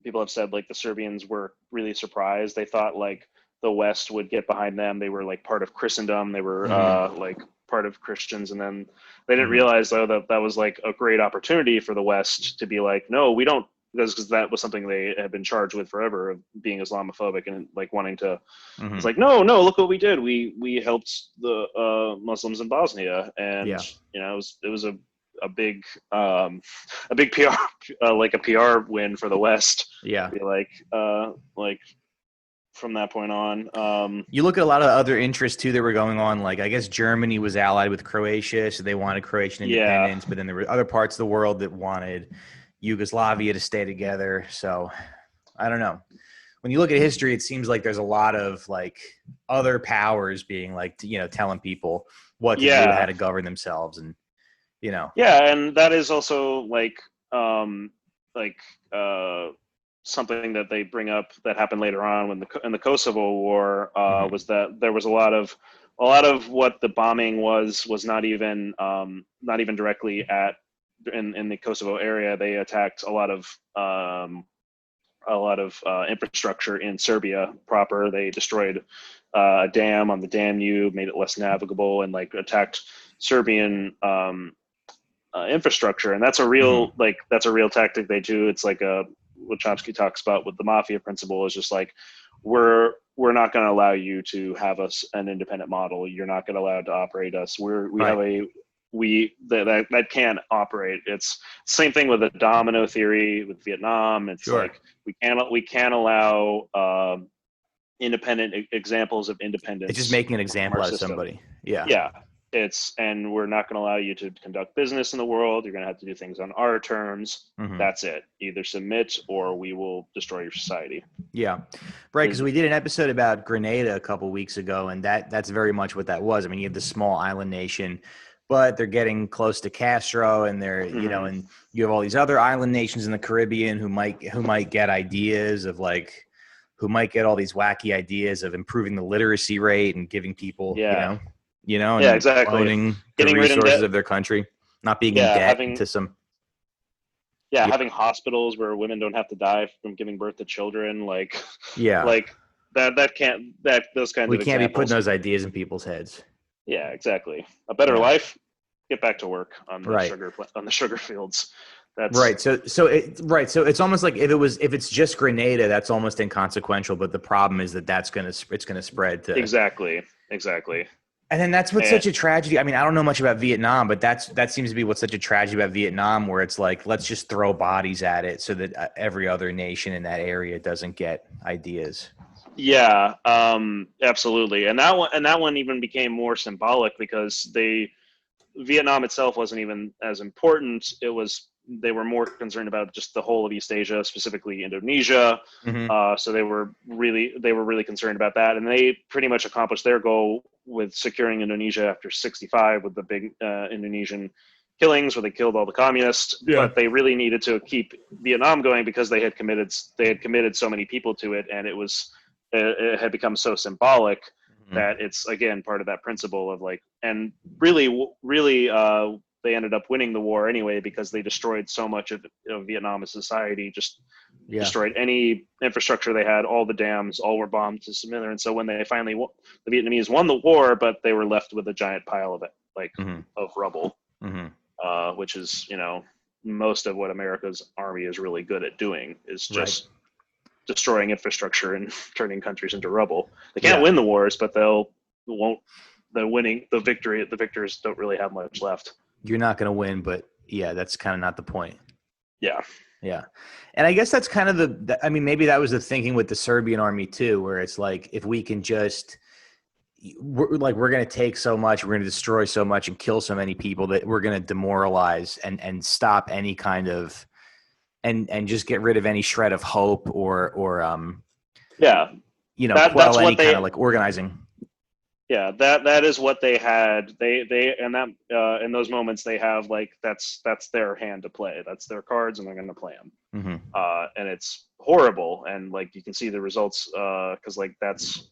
S2: people have said like the Serbians were really surprised. They thought like the West would get behind them. They were like part of Christendom. They were like part of Christians, and then they didn't realize though that that was like a great opportunity for the West to be like, no, we don't, because that was something they had been charged with forever, of being Islamophobic and like wanting to. It's like, no, look what we did. We helped the Muslims in Bosnia, and it was a big PR like a PR win for the West.
S1: Yeah.
S2: Be like from that point on.
S1: You look at a lot of other interests too that were going on. Like I guess Germany was allied with Croatia, so they wanted Croatian independence. But then there were other parts of the world that wanted Yugoslavia to stay together. So I don't know. When you look at history, it seems like there's a lot of like other powers being like, telling people what to do, how to govern themselves, and
S2: and that is also like something that they bring up that happened later on when in the Kosovo War was that there was a lot of what the bombing was not even directly in the Kosovo area. They attacked a lot of infrastructure in Serbia proper. They destroyed a dam on the Danube, made it less navigable, and like attacked Serbian infrastructure. And that's a real that's a real tactic they do. It's like what Chomsky talks about with the mafia principle is just like, we're not going to allow you to have an independent model. You're not going to allow to operate us. That can't operate. It's the same thing with the domino theory with Vietnam. It's like we can't allow independent examples of independence.
S1: It's just making an example out of somebody.
S2: And we're not going to allow you to conduct business in the world. You're going to have to do things on our terms. That's it. Either submit or we will destroy your society.
S1: Yeah. Right. Because we did an episode about Grenada a couple weeks ago, and that's very much what that was. I mean, you have this small island nation, but they're getting close to Castro, and they're, and you have all these other island nations in the Caribbean who might get ideas of like, who might get all these wacky ideas of improving the literacy rate and giving people, and
S2: exactly,
S1: owning the resources of their country, not being in debt to some.
S2: Having hospitals where women don't have to die from giving birth to children, like those kinds
S1: we
S2: of
S1: can't be putting
S2: examples.
S1: those ideas in people's heads.
S2: Yeah, exactly. A better life. Get back to work on the sugar fields. That's
S1: right. So it's almost like if it's just Grenada, that's almost inconsequential. But the problem is it's gonna spread to
S2: exactly.
S1: And then that's what's such a tragedy. I mean, I don't know much about Vietnam, but that seems to be what's such a tragedy about Vietnam, where it's like, let's just throw bodies at it so that every other nation in that area doesn't get ideas.
S2: Yeah, absolutely. And that one even became more symbolic because Vietnam itself wasn't even as important. They were more concerned about just the whole of East Asia, specifically Indonesia. So they were really concerned about that, and they pretty much accomplished their goal with securing Indonesia after '65 with the big Indonesian killings where they killed all the communists. But they really needed to keep Vietnam going because they had committed so many people to it, and it had become so symbolic that it's again part of that principle of like, and really they ended up winning the war anyway because they destroyed so much of Vietnamese society, destroyed any infrastructure they had, all the dams, all were bombed to smithereens. And so when they finally, the Vietnamese won the war, but they were left with a giant pile of it, of rubble, which is, most of what America's army is really good at doing is just destroying infrastructure and turning countries into rubble. They can't win the wars, but the victors don't really have much left.
S1: You're not going to win, but that's kind of not the point.
S2: Yeah.
S1: And I guess that's kind of maybe that was the thinking with the Serbian army too, where it's like, if we can just, we're going to take so much, we're going to destroy so much and kill so many people that we're going to demoralize and stop any kind of, and just get rid of any shred of hope or quell any kind of like organizing.
S2: Yeah, that is what they had. They and that in those moments they have like that's their hand to play. That's their cards, and they're going to play them. And it's horrible, and like you can see the results because like that's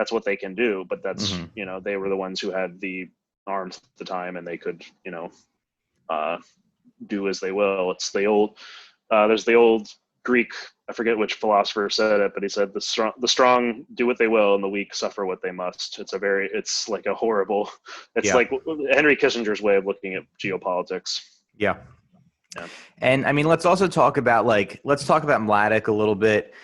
S2: what they can do. But that's they were the ones who had the arms at the time, and they could do as they will. It's the old. There's the old Greek, I forget which philosopher said it, but he said the strong do what they will and the weak suffer what they must. It's like a horrible, it's
S1: Yeah.
S2: like Henry Kissinger's way of looking at geopolitics.
S1: Yeah.
S2: Yeah.
S1: And I mean, let's talk about Mladic a little bit.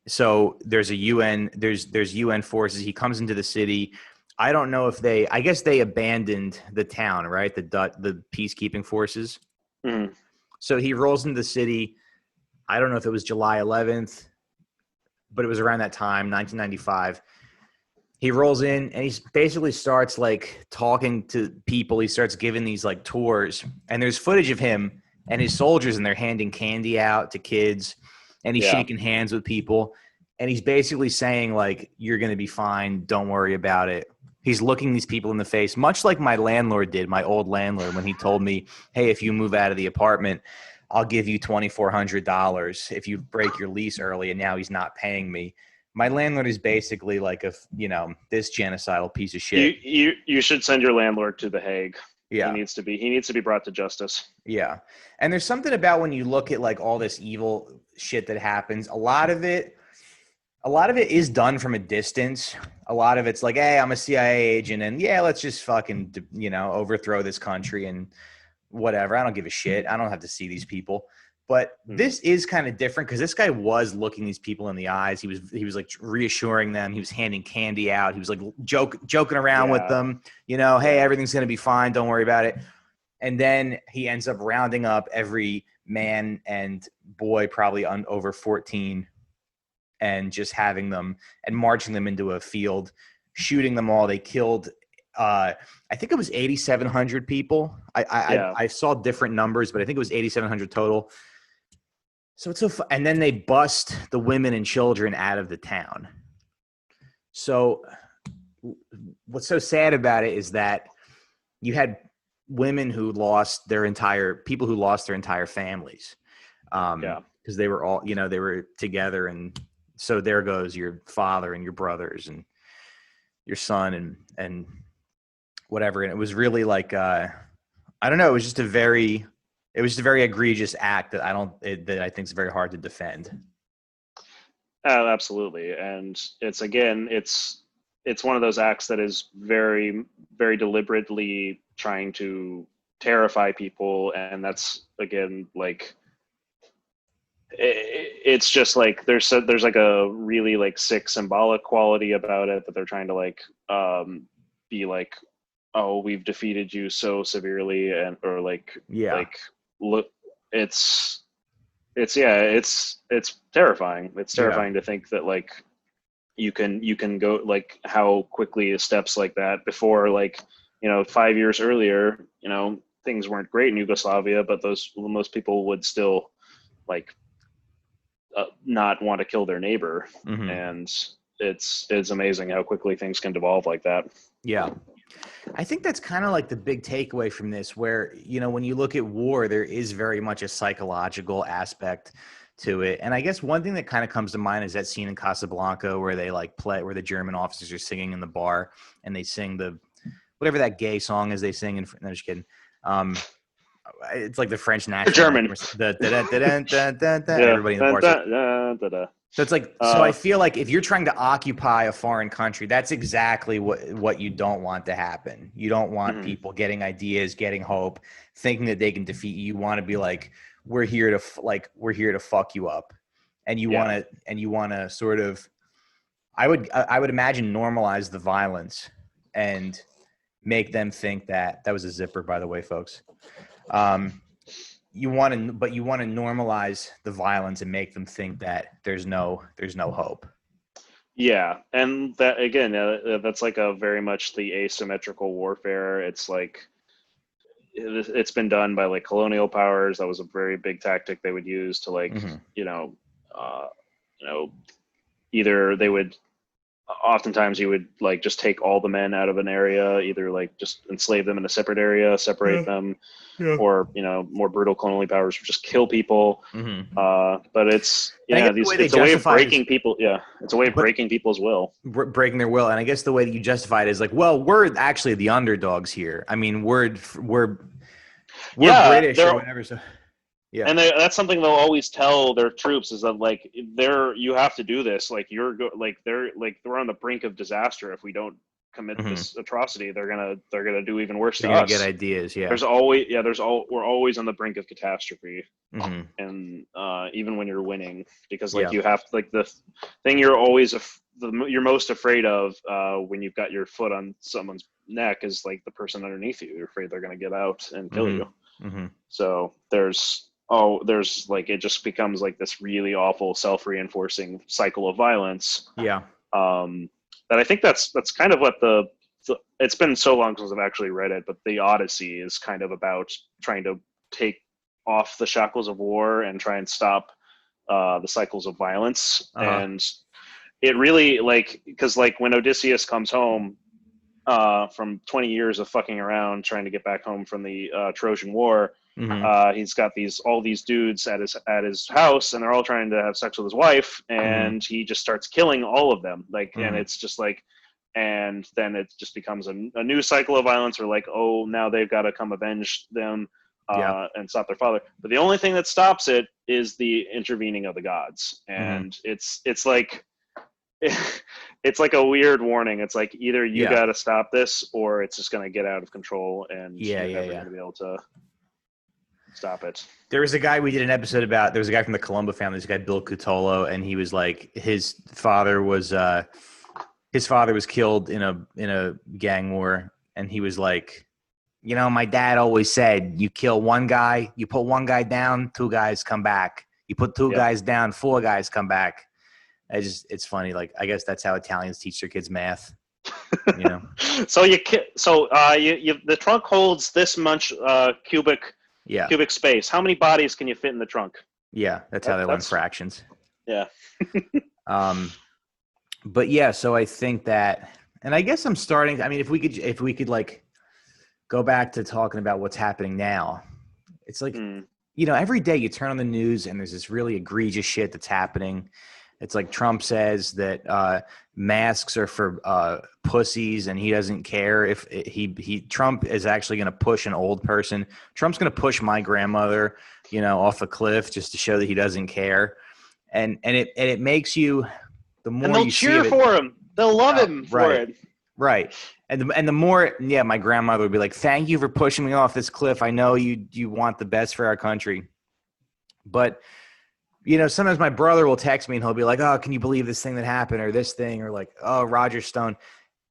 S1: So there's there's UN forces. He comes into the city. I don't know if I guess they abandoned the town, right? The peacekeeping forces.
S2: Mm-hmm.
S1: So he rolls into the city. I don't know if it was July 11th, but it was around that time, 1995. He rolls in and he basically starts like talking to people. He starts giving these like tours, and there's footage of him and his soldiers, and they're handing candy out to kids, and he's shaking hands with people, and he's basically saying like, "You're going to be fine. Don't worry about it." He's looking these people in the face, much like my landlord did, my old landlord, when he told me, "Hey, if you move out of the apartment, I'll give you $2,400 if you break your lease early," and now he's not paying me. My landlord is basically like this genocidal piece of shit.
S2: You should send your landlord to The Hague.
S1: Yeah.
S2: He needs to be brought to justice.
S1: Yeah. And there's something about when you look at like all this evil shit that happens, a lot of it is done from a distance. A lot of it's like, hey, I'm a CIA agent and yeah, let's just fucking, overthrow this country and whatever. I don't give a shit. I don't have to see these people. But this is kind of different because this guy was looking these people in the eyes. He was like reassuring them. He was handing candy out. He was like joking around with them. Hey, everything's going to be fine. Don't worry about it. And then he ends up rounding up every man and boy, probably over 14, and just having them and marching them into a field, shooting them all. They killed I think it was 8,700 people. I saw different numbers, but I think it was 8,700 total. So it's and then they bust the women and children out of the town. So what's so sad about it is that you had women who lost their entire families. Because they were all, they were together. And so there goes your father and your brothers and your son and whatever. And it was really like, I don't know. It was just a very egregious act that I think is very hard to defend.
S2: Absolutely. And it's one of those acts that is very, very deliberately trying to terrify people. And that's, again, like, it's just like there's like a really like sick symbolic quality about it that they're trying to like be like, oh, we've defeated you so severely, and or like look, it's terrifying. It's terrifying to think that like you can go like how quickly steps like that before, like 5 years earlier, things weren't great in Yugoslavia, but most people would still like not want to kill their neighbor. Mm-hmm. And it's amazing how quickly things can devolve like that.
S1: Yeah. I think that's kind of like the big takeaway from this, where, when you look at war, there is very much a psychological aspect to it. And I guess one thing that kind of comes to mind is that scene in Casablanca where they like play, where the German officers are singing in the bar and they sing whatever that gay song is they sing. No, just kidding. It's like the French national.
S2: German.
S1: Everybody in the bar. So it's like, so I feel like if you're trying to occupy a foreign country, that's exactly what you don't want to happen. You don't want people getting ideas, getting hope, thinking that they can defeat you. You want to be like, we're here to fuck you up. And you want to sort of, I would imagine, normalize the violence and make them think that was a zipper, by the way, folks. You want to normalize the violence and make them think that there's no hope.
S2: Yeah. And that, again, that's like a very much the asymmetrical warfare. It's like, it's been done by like colonial powers. That was a very big tactic they would use to like, either they would, oftentimes you would like just take all the men out of an area, either like just enslave them in a separate area, separate them, or more brutal colonial powers would just kill people. But it's it's a way of breaking people. Yeah, it's a way of breaking people's will,
S1: breaking their will. And I guess the way that you justify it is like, well, we're actually the underdogs here. I mean, we're British or whatever. So Yeah.
S2: And that's something they'll always tell their troops is that like you have to do this. Like we're on the brink of disaster if we don't commit
S1: Mm-hmm.
S2: this atrocity. They're gonna do even worse
S1: They're
S2: to
S1: gonna get
S2: us.
S1: ideas. Yeah.
S2: We're always on the brink of catastrophe.
S1: Mm-hmm.
S2: And even when you're winning, because like
S1: Yeah.
S2: you have like the thing you're you're most afraid of when you've got your foot on someone's neck is like the person underneath you. You're afraid they're going to get out and kill you.
S1: Mm-hmm.
S2: So there's like it just becomes like this really awful self-reinforcing cycle of violence.
S1: Yeah.
S2: That I think that's kind of what it's been so long since I've actually read it, but the Odyssey is kind of about trying to take off the shackles of war and try and stop the cycles of violence. And it really because when Odysseus comes home from 20 years of fucking around trying to get back home from the Trojan War, he's got all these dudes at his house, and they're all trying to have sex with his wife, and he just starts killing all of them. And it's just and then it just becomes a new cycle of violence where now they've got to come avenge them and stop their father. But the only thing that stops it is the intervening of the gods. And it's like it's like a weird warning. It's like either you got to stop this or it's just going to get out of control, and you're never going to be able to stop it.
S1: There was a guy we did an episode about. There was a guy from the Columba family. This guy Bill Cutolo, and he was like his father was killed in a gang war, and he was like, my dad always said, you kill one guy, you put one guy down, two guys come back. You put two guys down, four guys come back. It's funny. Like, I guess that's how Italians teach their kids math.
S2: So the trunk holds this much cubic space. How many bodies can you fit in the trunk?
S1: Yeah, that's how they learn fractions.
S2: Yeah.
S1: But yeah, so I think that, and I guess I'm starting. I mean, if we could like go back to talking about what's happening now, it's like every day you turn on the news and there's this really egregious shit that's happening. It's like Trump says that masks are for pussies, and he doesn't care if Trump is actually going to push an old person. Trump's going to push my grandmother, off a cliff just to show that he doesn't care, and it makes you. The more
S2: and they'll
S1: you
S2: cheer
S1: see
S2: for him. They'll love him for it.
S1: Right. And the more, my grandmother would be like, "Thank you for pushing me off this cliff. I know you want the best for our country." But sometimes my brother will text me and he'll be like, "Oh, can you believe this thing that happened, or this thing, or like, oh, Roger Stone."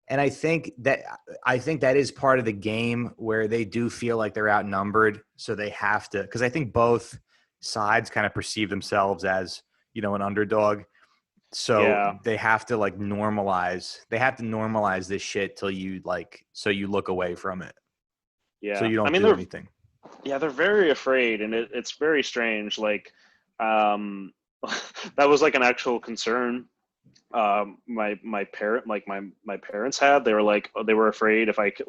S1: And I think that is part of the game where they do feel like they're outnumbered, so they have to, because I think both sides kind of perceive themselves as an underdog. So they have to normalize. They have to normalize this shit till so you look away from it.
S2: Yeah.
S1: So you don't do anything.
S2: Yeah, they're very afraid, and it's very strange. That was an actual concern. My parents had. They were afraid if I could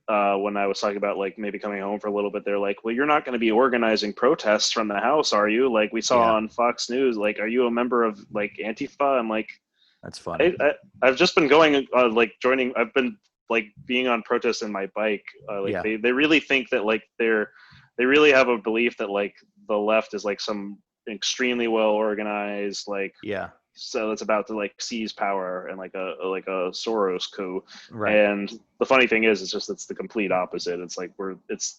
S2: when I was talking about maybe coming home for a little bit, they're like, well, you're not going to be organizing protests from the house, are you? Like we saw on Fox News, are you a member of Antifa? I'm like,
S1: that's funny.
S2: I've just been going, joining, I've been being on protests in my bike. They really think that they really have a belief that the left is some extremely well organized, so it's about to seize power and a Soros coup. Right. And the funny thing is, it's the complete opposite. It's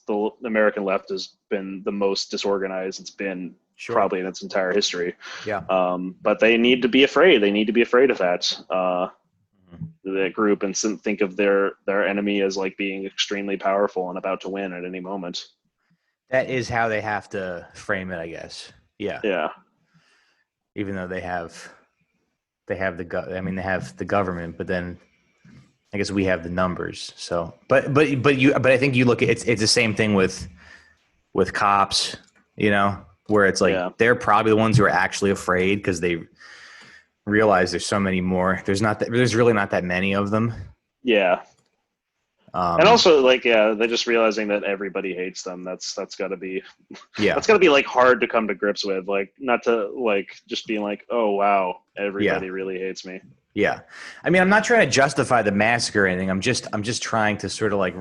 S2: the American left has been the most disorganized it's been probably in its entire history.
S1: Yeah.
S2: But they need to be afraid. They need to be afraid of that that group, and think of their enemy as being extremely powerful and about to win at any moment.
S1: That is how they have to frame it, I guess. Yeah. Yeah. Even though they have they have the government, but then I guess we have the numbers. So, but I think you look at it's the same thing with cops, where it's they're probably the ones who are actually afraid because they realize there's so many more. There's really not that many of them. Yeah. And also they're just realizing that everybody hates them. That's got to be, that's got to be hard to come to grips with, not to just being oh, wow, everybody really hates me. Yeah. I mean, I'm not trying to justify the massacre or anything. I'm just trying to sort of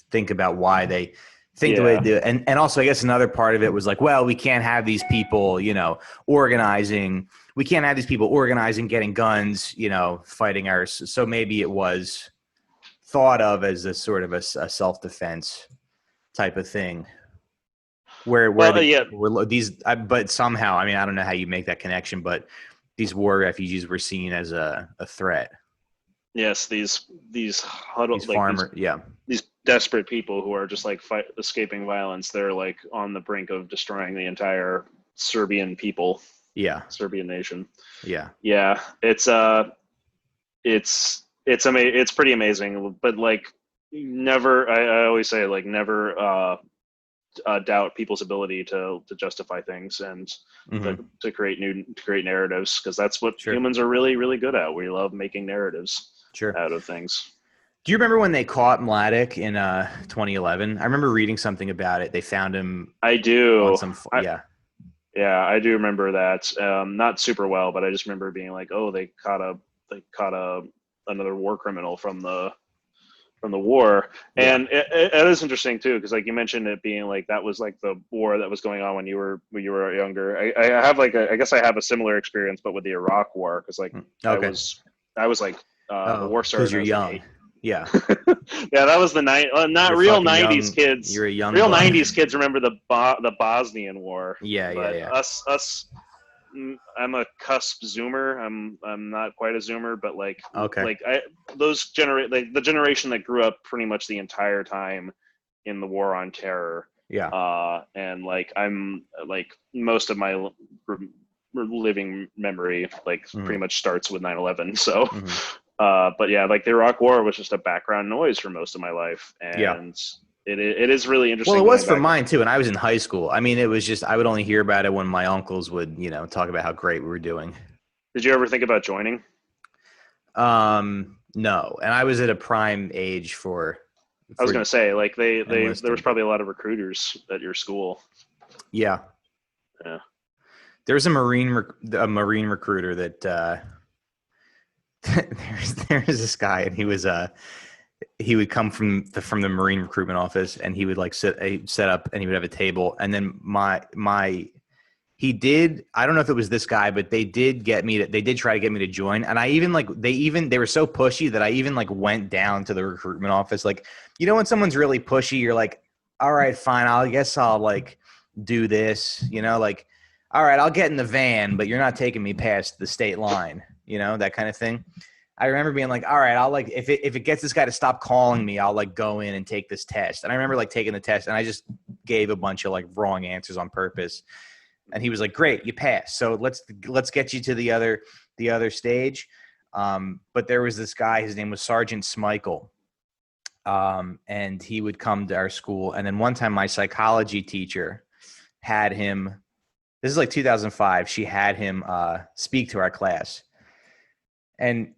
S1: think about why they think the way to do it. And also, I guess another part of it was like, well, we can't have these people, organizing. We can't have these people organizing, getting guns, fighting ours. So maybe it was thought of as a sort of a self-defense type of thing. Where but somehow, I mean, I don't know how you make that connection, but these war refugees were seen as a threat.
S2: Yes, these huddled, these desperate people who are just like escaping violence. They're like on the brink of destroying the entire Serbian people.
S1: Yeah,
S2: Serbian nation.
S1: Yeah,
S2: it's pretty amazing. But like, never. I always say like never doubt people's ability to justify things and to create narratives, because that's what humans are really, really good at. We love making narratives out of things.
S1: Do you remember when they caught Mladic in 2011? I remember reading something about it. They found him.
S2: I do.
S1: Yeah,
S2: I do remember that. Not super well, but I just remember being like, oh, they caught another war criminal from the war. And it is interesting too, because like you mentioned it being like that was like the war that was going on when you were younger. I have like I guess I have a similar experience, but with the Iraq War, because like I was like the war started.
S1: Because you're young.
S2: Like
S1: yeah.
S2: Yeah, that was the not real 90s kids.
S1: You're a young
S2: real
S1: boy.
S2: 90s kids remember the Bosnian War.
S1: Yeah.
S2: Us I'm a cusp Zoomer. I'm not quite a Zoomer, but like the generation that grew up pretty much the entire time in the War on Terror.
S1: Yeah.
S2: And like I'm like most of my living memory like pretty much starts with 9/11. So, but yeah, like the Iraq War was just a background noise for most of my life, and it is really interesting.
S1: Well, it was for mine too, and I was in high school. I mean, it was just I would only hear about it when my uncles would, talk about how great we were doing.
S2: Did you ever think about joining?
S1: No, and I was at a prime age for.
S2: I was going to say, like there was probably a lot of recruiters at your school.
S1: Yeah. There's a marine recruiter that there's this guy, and he would come from the Marine recruitment office, and he would like set up, and he would have a table, and then I don't know if it was this guy, but they did try to get me to join, and they were so pushy that I even like went down to the recruitment office. Like, when someone's really pushy, you're like, all right, fine, I guess I'll like do this, like, all right, I'll get in the van, but you're not taking me past the state line, that kind of thing. I remember being like, all right, I'll like, if it gets this guy to stop calling me, I'll like go in and take this test. And I remember like taking the test, and I just gave a bunch of like wrong answers on purpose. And he was like, great, you passed. So let's get you to the other stage. But there was this guy, his name was Sergeant Smichael. And he would come to our school. And then one time my psychology teacher had him, this is like 2005, she had him speak to our class. And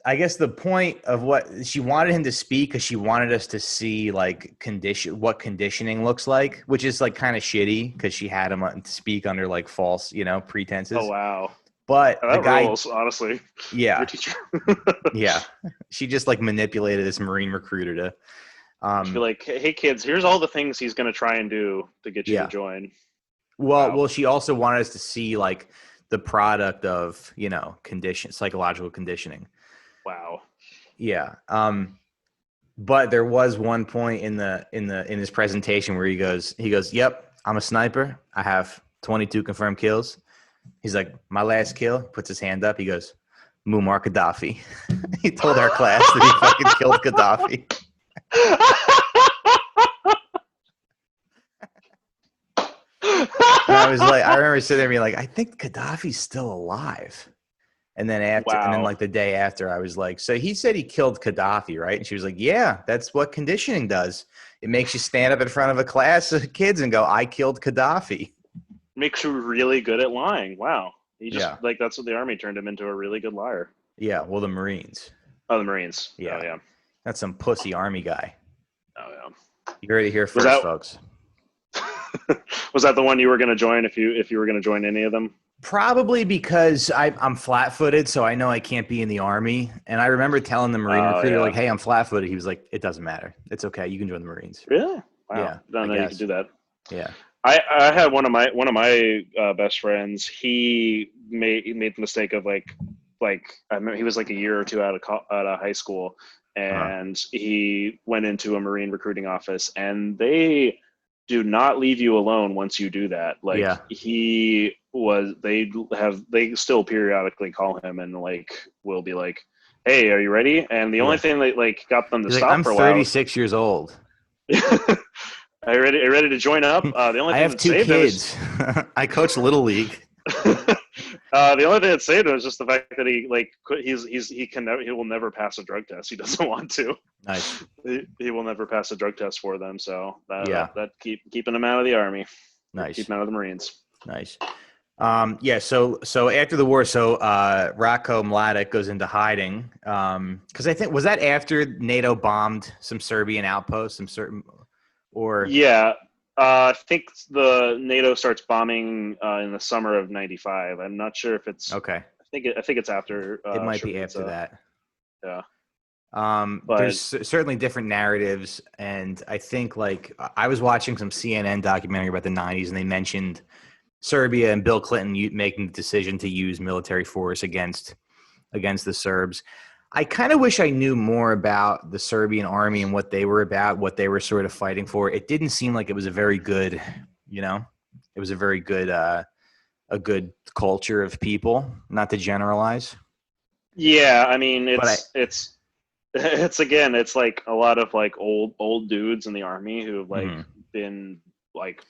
S1: I guess the point of what she wanted him to speak, because she wanted us to see like what conditioning looks like, which is like kind of shitty, because she had him speak under like false, pretenses.
S2: Oh wow!
S1: But
S2: that rules, honestly.
S1: Yeah,
S2: your teacher.
S1: Yeah, she just like manipulated this Marine recruiter to
S2: be like, hey kids, here's all the things he's going to try and do to get you to join.
S1: Well, she also wanted us to see like the product of psychological conditioning.
S2: Wow.
S1: Yeah. But there was one point in his presentation where he goes, "Yep, I'm a sniper. I have 22 confirmed kills." He's like, "My last kill," puts his hand up. He goes, "Muammar Gaddafi." He told our class that he fucking killed Gaddafi. And I remember sitting there and being like, I think Gaddafi's still alive. And then like the day after, I was like, so he said he killed Gaddafi, right? And she was like, yeah, that's what conditioning does. It makes you stand up in front of a class of kids and go, I killed Gaddafi.
S2: Makes you really good at lying. Wow. He just that's what the Army turned him into, a really good liar.
S1: Yeah. Well, the Marines.
S2: Oh, the Marines.
S1: Yeah.
S2: Oh, yeah.
S1: That's some pussy Army guy.
S2: Oh, yeah.
S1: You heard it here first, folks.
S2: Was that the one you were going to join if you were going to join any of them?
S1: Probably because I'm flat-footed, so I know I can't be in the Army. And I remember telling the Marine recruiter, like, hey, I'm flat-footed. He was like, it doesn't matter. It's okay. You can join the Marines.
S2: Really? Wow,
S1: Yeah,
S2: I don't
S1: I
S2: know you
S1: guess.
S2: could do that.
S1: Yeah.
S2: I had one of my best friends. He made the mistake of like I remember he was like a year or two out of high school,
S1: Uh-huh.
S2: and he went into a Marine recruiting office, and they do not leave you alone once you do that. Like
S1: Yeah.
S2: they still periodically call him and like will be like, "Hey, are you ready?" And the only
S1: Yeah.
S2: thing that like got them to
S1: He's like,
S2: stop
S1: I'm
S2: for a while.
S1: 36 years old.
S2: Are you ready to join up? The only
S1: I
S2: thing
S1: have
S2: that
S1: two
S2: saved him is
S1: kids. I coach Little League.
S2: the only thing that saved him is just the fact that he will never pass a drug test. He doesn't want to.
S1: Nice.
S2: He will never pass a drug test for them. So
S1: Yeah.
S2: that keeping him out of the army, or
S1: Nice.
S2: keeping him out of the Marines.
S1: Nice. Yeah. So after the war, Ratko Mladic goes into hiding. Because I think was that after NATO bombed some Serbian outposts, or
S2: Yeah, I think the NATO starts bombing in the summer of '95. I'm not sure if it's.
S1: okay,
S2: I think it's after
S1: it might be after
S2: Srebrenica.
S1: that.
S2: Yeah,
S1: There's
S2: but
S1: certainly different narratives, and I think like I was watching some CNN documentary about the '90s, and they mentioned Serbia and Bill Clinton making the decision to use military force against the Serbs. I kind of wish I knew more about the Serbian army and what they were about, what they were sort of fighting for. It didn't seem like it was a very good, it was a very good, a good culture of people, not to generalize.
S2: yeah, I mean
S1: But
S2: it's like a lot of like old dudes in the army who've like
S1: mhm,
S2: been like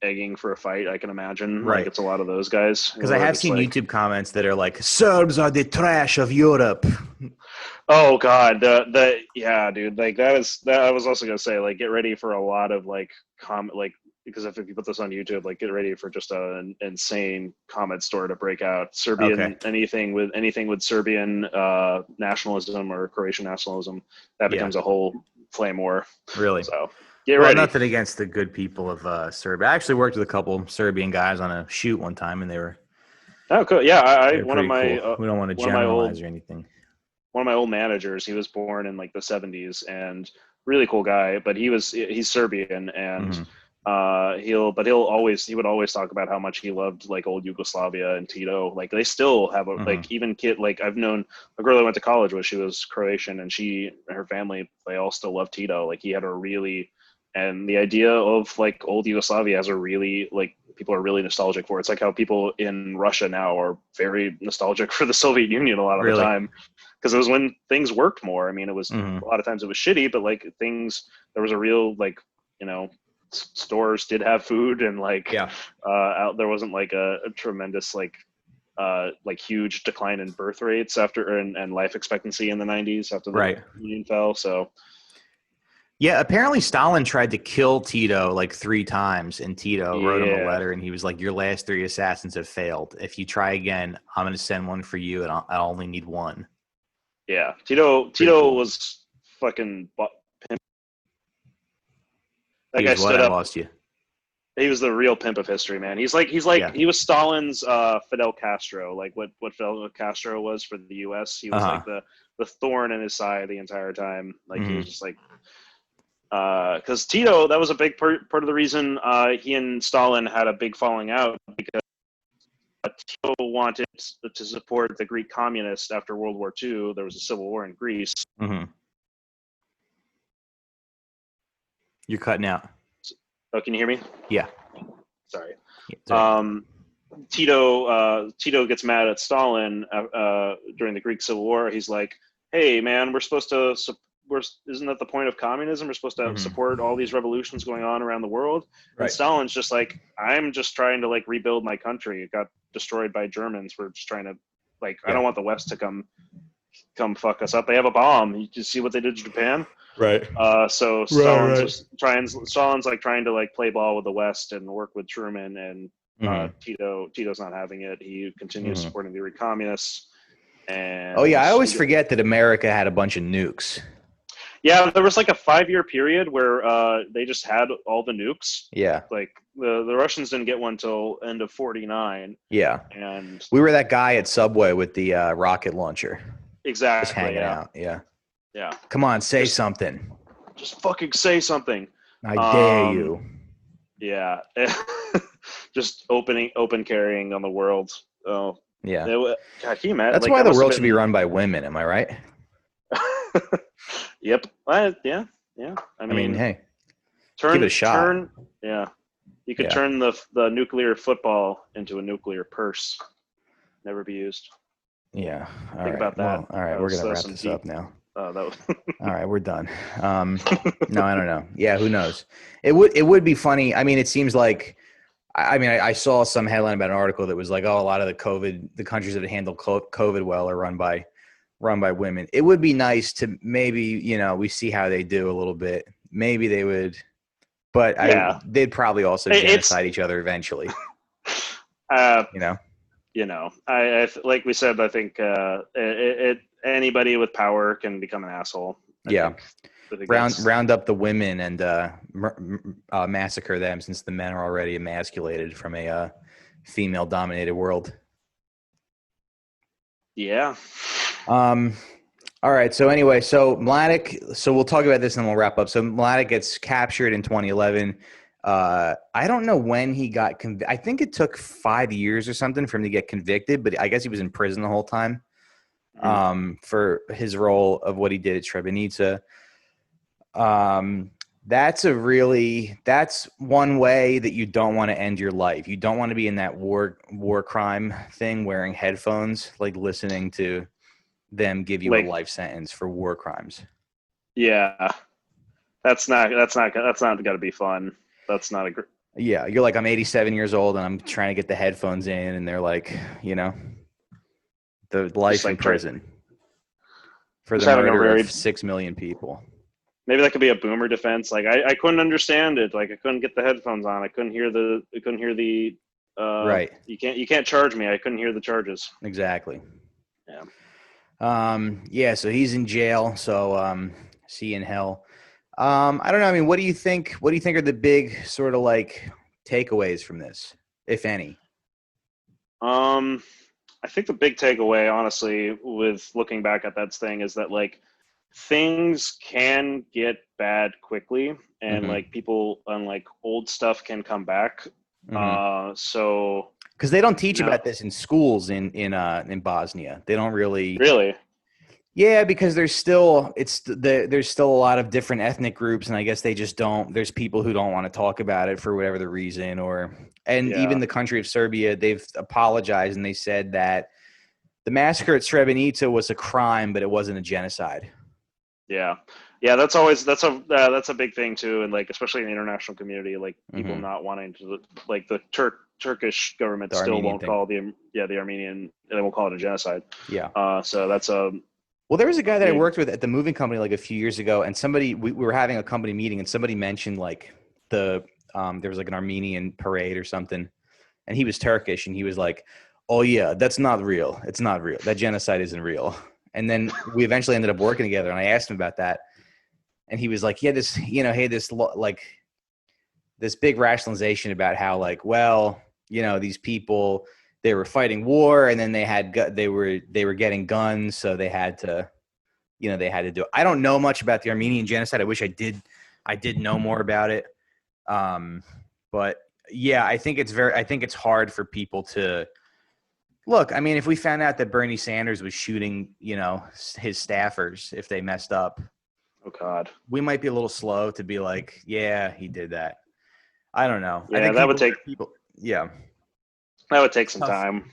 S2: egging for a fight. I can imagine like
S1: right.
S2: it's a lot of those guys
S1: Because
S2: who
S1: I
S2: are
S1: have
S2: just
S1: seen
S2: like,
S1: YouTube comments that are like, Serbs are the trash of Europe.
S2: oh god, the yeah, dude, like that. I was also gonna say like get ready for a lot of like comment like because if you put this on YouTube, like get ready for just an insane comment store to break out.
S1: Okay.
S2: Serbian anything with Serbian nationalism or Croatian nationalism, that
S1: Yeah,
S2: becomes a whole flame war.
S1: really.
S2: So get
S1: Well,
S2: ready.
S1: nothing against the good people of Serbia. I actually worked with a couple Serbian guys on a shoot one time, and
S2: Oh, cool. Yeah,
S1: they were
S2: one of
S1: pretty
S2: my
S1: cool. We don't want to
S2: one of my old
S1: generalize or anything.
S2: one of my old managers. He was born in like the '70s and really cool guy. But he's Serbian and
S1: Hmm.
S2: he would always talk about how much he loved like old Yugoslavia and Tito. Like they still have a
S1: Hmm.
S2: like even kid like I've known a girl I went to college with. She was Croatian and her family they all still love Tito. Like he had a really and the idea of like old Yugoslavia has a really like people are really nostalgic for. It's like how people in Russia now are very nostalgic for the Soviet Union a lot of the
S1: Really.
S2: time because it was when things worked more. I mean, it was
S1: Hmm.
S2: a lot of times it was shitty, but like there was a real like you know stores did have food and like
S1: Yeah.
S2: there wasn't like a tremendous like huge decline in birth rates after and life expectancy in the '90s after the
S1: Right.
S2: Union fell. So
S1: Yeah. Apparently, Stalin tried to kill Tito like 3 times, and Tito wrote him a
S2: yeah,
S1: letter, and he was like, "Your last 3 assassins have failed. If you try again, I'm going to send one for you, and I'll only need one."
S2: yeah.
S1: Pretty
S2: Tito
S1: cool.
S2: was fucking. That
S1: He
S2: guy
S1: was what?
S2: stood
S1: I
S2: up.
S1: lost you.
S2: He was the real pimp of history, man.
S1: Yeah.
S2: He was Stalin's Fidel Castro, like what Fidel Castro was for the U.S. He
S1: Uh
S2: was
S1: huh.
S2: like the thorn in his side the entire time. Like he
S1: Hmm.
S2: was just like because Tito, that was a big part of the reason he and Stalin had a big falling out because Tito wanted to support the Greek communists after World War II. There was a civil war in Greece.
S1: Hmm. You're cutting out.
S2: Oh, can you hear me?
S1: Yeah.
S2: Sorry.
S1: Yeah, sorry.
S2: Tito gets mad at Stalin during the Greek Civil War. He's like, "Hey, man, isn't that the point of communism? We're supposed to
S1: Hmm.
S2: support all these revolutions going on around the world." And
S1: Right.
S2: Stalin's just like, "I'm just trying to like rebuild my country. It got destroyed by Germans. We're just trying to like, I
S1: Yeah.
S2: don't want the West to come fuck us up. They have a bomb. You see what they did to Japan?"
S1: Right.
S2: So
S1: Right.
S2: Stalin's
S1: Right.
S2: just trying. Stalin's like trying to like play ball with the West and work with Truman, and
S1: Hmm.
S2: Tito's not having it. He continues
S1: Hmm.
S2: supporting the Greek communists,
S1: Oh yeah,
S2: and
S1: I always forget that America had a bunch of nukes.
S2: yeah, there was like a 5 year period where they just had all the nukes.
S1: Yeah.
S2: Like the Russians didn't get one till end of '49,
S1: Yeah.
S2: and
S1: We were that guy at Subway with the rocket launcher, just
S2: exactly,
S1: hanging
S2: yeah,
S1: out. Yeah.
S2: yeah,
S1: Come on, say
S2: just
S1: something.
S2: just fucking say something.
S1: I dare you.
S2: Yeah. Just open carrying on the world. Oh,
S1: Yeah.
S2: God, can you imagine?
S1: That's
S2: Like
S1: why
S2: that
S1: the
S2: must have
S1: world should be
S2: been.
S1: run by women. Am I right?
S2: Yep. Yeah. Yeah. I
S1: I mean,
S2: mean,
S1: hey, give it a shot.
S2: turn. Yeah. You could
S1: Yeah.
S2: turn the nuclear football into a nuclear purse. Never be used.
S1: Yeah. All
S2: Think
S1: right.
S2: about that.
S1: Well, all right. We're going
S2: That
S1: to
S2: was
S1: wrap
S2: some
S1: this
S2: deep.
S1: up now.
S2: That was.
S1: All right. We're done. No, I don't know. Yeah. Who knows? It would be funny. I mean, it seems like, I saw some headline about an article that was like, oh, a lot of the countries that handle COVID well are run by women. It would be nice to maybe, we see how they do a little bit. Maybe they would, but
S2: Yeah.
S1: they'd probably also
S2: It's.
S1: genocide each other eventually,
S2: Uh,
S1: you know?
S2: like we said, I think anybody with power can become an asshole.
S1: Yeah.
S2: I think that's.
S1: Round up the women and massacre them, since the men are already emasculated from a female dominated world.
S2: Yeah.
S1: All right. So anyway, so Mladic. So we'll talk about this and then we'll wrap up. So Mladic gets captured in 2011. I don't know when he got convicted. I think it took 5 years or something for him to get convicted, but I guess he was in prison the whole time for his role of what he did at Srebrenica. That's one way that you don't want to end your life. You don't want to be in that war crime thing, wearing headphones, like listening to them give you a
S2: Like,
S1: life sentence for war crimes.
S2: yeah, that's not going to be fun. That's not a.
S1: Yeah, you're like, I'm 87 years old and I'm trying to get the headphones in, and they're like, the life in
S2: Like
S1: prison for
S2: just
S1: the
S2: having a
S1: murder of
S2: very.
S1: 6 million people.
S2: Maybe that could be a boomer defense. Like I couldn't understand it. Like I couldn't get the headphones on. I couldn't hear the.
S1: Right.
S2: You can't charge me. I couldn't hear the charges.
S1: Exactly.
S2: Yeah.
S1: Yeah, so he's in jail. So see you in hell. I don't know. I mean, what do you think? What do you think are the big sort of like takeaways from this, if any?
S2: I think the big takeaway, honestly, with looking back at that thing, is that like things can get bad quickly, and
S1: Mm-hmm.
S2: like people and like old stuff can come back.
S1: Mm-hmm.
S2: So
S1: Because they don't teach
S2: no,
S1: about this in schools in Bosnia. They don't really.
S2: really,
S1: Yeah, because there's still there's still a lot of different ethnic groups, and I guess they just don't. There's people who don't want to talk about it for whatever the reason, and even
S2: yeah,
S1: the country of Serbia, they've apologized and they said that the massacre at Srebrenica was a crime, but it wasn't a genocide.
S2: yeah, yeah. That's a big thing too, and like especially in the international community, like people
S1: Mm-hmm.
S2: not wanting to, like the Turkish government
S1: The
S2: still
S1: Armenian
S2: won't
S1: thing.
S2: call the Armenian, they won't call it a genocide.
S1: Yeah.
S2: So that's a
S1: Well, there was a guy that I
S2: big.
S1: worked with at the moving company like a few years ago, and we were having a company meeting, and somebody mentioned like there was like an Armenian parade or something, and he was Turkish, and he was like, "Oh yeah, that's not real. It's not real. That genocide isn't real." And then we eventually ended up working together, and I asked him about that, and he was like, "Yeah, like this big rationalization about how like, well, these people." They were fighting war, and then they were getting guns, so they had to do it. I don't know much about the Armenian genocide. I wish I did know more about it. But yeah, I think it's hard for people to look. I mean, if we found out that Bernie Sanders was shooting, his staffers if they messed up,
S2: Oh God.
S1: we might be a little slow to be like, yeah, he did that. I don't know. I
S2: Yeah,
S1: think yeah,
S2: that would take
S1: it's
S2: some
S1: tough.
S2: time.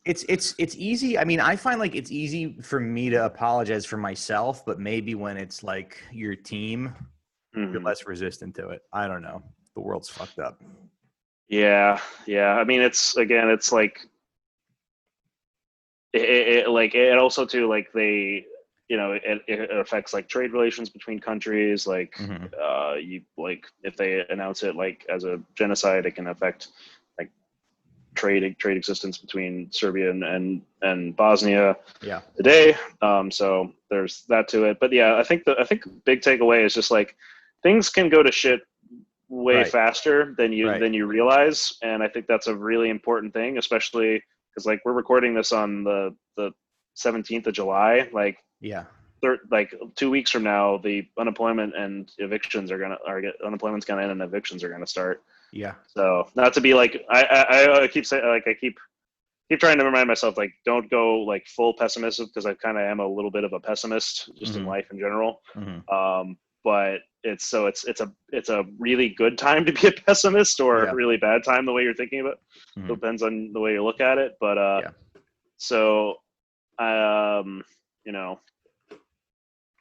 S1: It's easy. I mean, I find like it's easy for me to apologize for myself, but maybe when it's like your team, you're
S2: Mhm.
S1: less resistant to it. I don't know. The world's fucked up.
S2: Yeah, yeah. I mean, it's like it also too like it affects like trade relations between countries. Like
S1: Mm-hmm.
S2: you like if they announce it like as a genocide, it can affect like trade existence between Serbia and Bosnia
S1: Yeah.
S2: today. So there's that to it. But yeah, I think the big takeaway is just like things can go to shit way
S1: Right.
S2: faster
S1: Right.
S2: than you realize, and I think that's a really important thing, especially because like we're recording this on the 17th of July. Like
S1: Yeah.
S2: like 2 weeks from now, the unemployment and evictions unemployment's gonna end and evictions are gonna start.
S1: Yeah.
S2: So not to be like I keep saying, like, I keep trying to remind myself, like, don't go like full pessimistic, because I kind of am a little bit of a pessimist just in life in general. But it's a really good time to be a pessimist, or a really bad time the way you're thinking of it. It depends on the way you look at it. But so you know,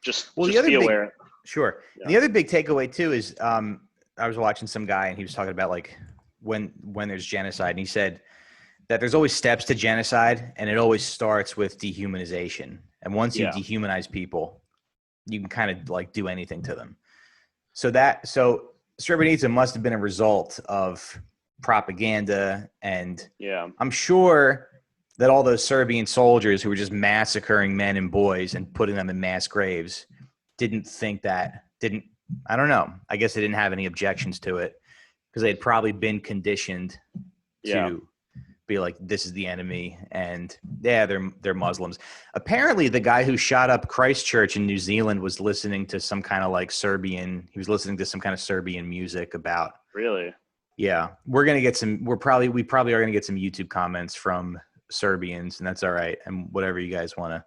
S2: just be aware.
S1: Sure. Yeah. The other big takeaway too is I was watching some guy and he was talking about like when there's genocide, and he said that there's always steps to genocide, and it always starts with dehumanization. And once you dehumanize people, you can kind of like do anything to them. So Srebrenica must have been a result of propaganda, and I'm sure that all those Serbian soldiers who were just massacring men and boys and putting them in mass graves I don't know. I guess they didn't have any objections to it, because they had probably been conditioned to be like, this is the enemy, and they're Muslims. Apparently, the guy who shot up Christchurch in New Zealand was listening to some kind of like Serbian. He was listening to some kind of Serbian music about.
S2: Really?
S1: Yeah, we're gonna get some. We probably are gonna get some YouTube comments from Serbians, and that's all right. And whatever you guys want to.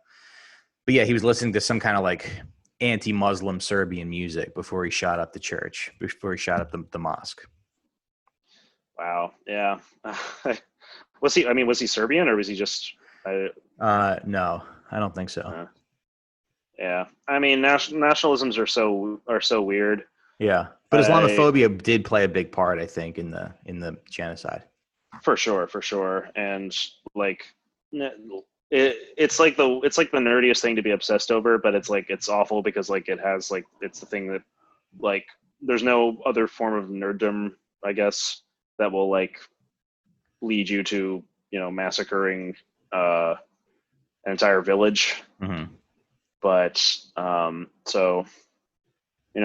S1: But yeah, he was listening to some kind of like anti-Muslim Serbian music before he shot up the church, before he shot up the mosque.
S2: Wow. Yeah. Was he Serbian, or was he just?
S1: No, I don't think so.
S2: Yeah. I mean, nationalisms are so weird.
S1: Yeah, but Islamophobia did play a big part, I think, in the genocide. For
S2: sure. And like, it's like the nerdiest thing to be obsessed over, but it's like, it's awful because like it has like, it's the thing that like, there's no other form of nerddom, I guess, that will like lead you to, massacring an entire village. But so,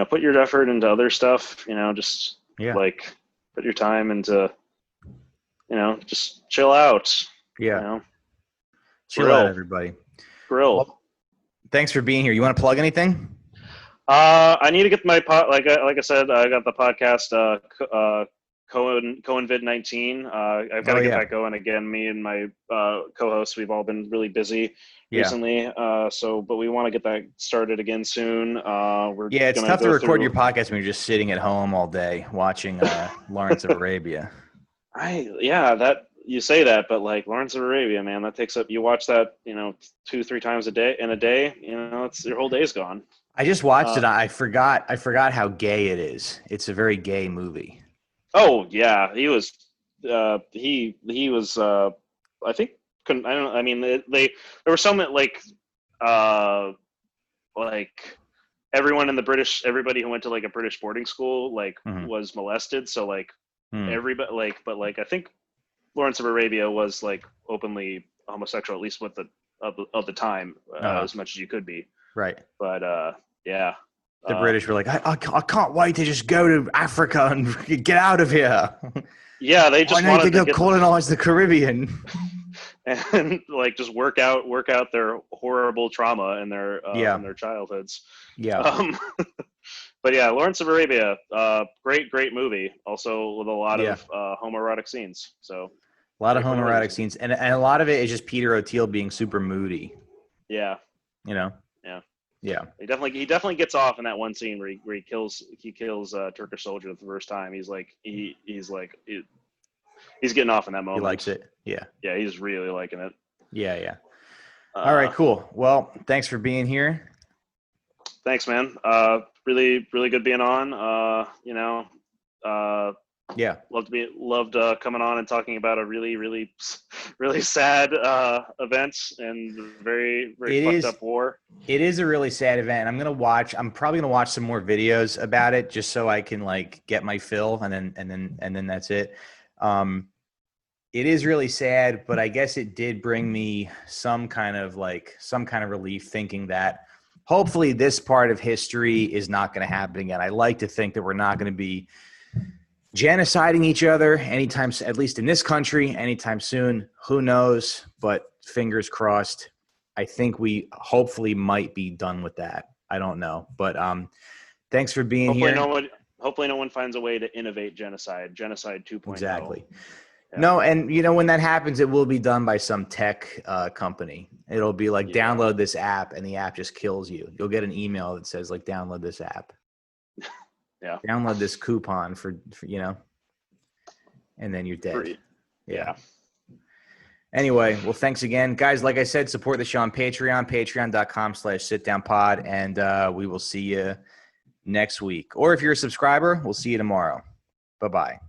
S2: put your effort into other stuff, just like put your time into, just chill out.
S1: Chill out, everybody.
S2: Grill.
S1: Well, thanks for being here. You want to plug anything?
S2: I need to get my like I said, I got the podcast COVID-19. I've got to get that going again. Me and my co-hosts, we've all been really busy recently. But we want to get that started again soon.
S1: It's tough to record your podcast when you're just sitting at home all day watching Lawrence of Arabia.
S2: You say that, but like Lawrence of Arabia, man, that takes up. You watch that, 2-3 times a day. It's your whole day's gone.
S1: I just watched it. I forgot how gay it is. It's a very gay movie.
S2: Oh yeah, he was. He was. I think. I don't know. I mean, there were some like everyone in the everybody who went to like a British boarding school was molested. So like everybody but I think Lawrence of Arabia was like openly homosexual, at least with of the time, as much as you could be.
S1: Right.
S2: But
S1: the British were like, I can't wait to just go to Africa and get out of here.
S2: Yeah, they just
S1: wanted to go colonize the Caribbean
S2: and like just work out their horrible trauma in their in their childhoods.
S1: Yeah.
S2: But yeah, Lawrence of Arabia, great movie. Also with a lot of homoerotic scenes. So
S1: a lot of homoerotic scenes, and a lot of it is just Peter O'Toole being super moody.
S2: Yeah.
S1: Yeah.
S2: He definitely gets off in that one scene where he kills a Turkish soldier the first time. He's getting off in that moment.
S1: He likes it. Yeah.
S2: Yeah, he's really liking it.
S1: Yeah. All right, cool. Well, thanks for being here.
S2: Thanks, man. Really good being on. Loved coming on and talking about a really sad event and very fucked up war.
S1: It is a really sad event. I'm probably gonna watch some more videos about it just so I can like get my fill, and then that's it. It is really sad, but I guess it did bring me some kind of relief, thinking that hopefully this part of history is not going to happen again. I like to think that we're not going to be genociding each other anytime, at least in this country, anytime soon. Who knows? But fingers crossed. I think we hopefully might be done with that. I don't know, but thanks for being
S2: Hopefully,
S1: here.
S2: hopefully no one finds a way to innovate genocide 2.0.
S1: Exactly.
S2: Yeah.
S1: No, and when that happens, it will be done by some tech company. It'll be like, download this app, and the app just kills you. You'll get an email that says like, download this app.
S2: Yeah.
S1: Download this coupon for and then you're dead.
S2: Free. Yeah.
S1: Anyway, well, thanks again, guys. Like I said, support the show on Patreon, patreon.com/sitdownpod, and we will see you next week. Or if you're a subscriber, we'll see you tomorrow. Bye-bye.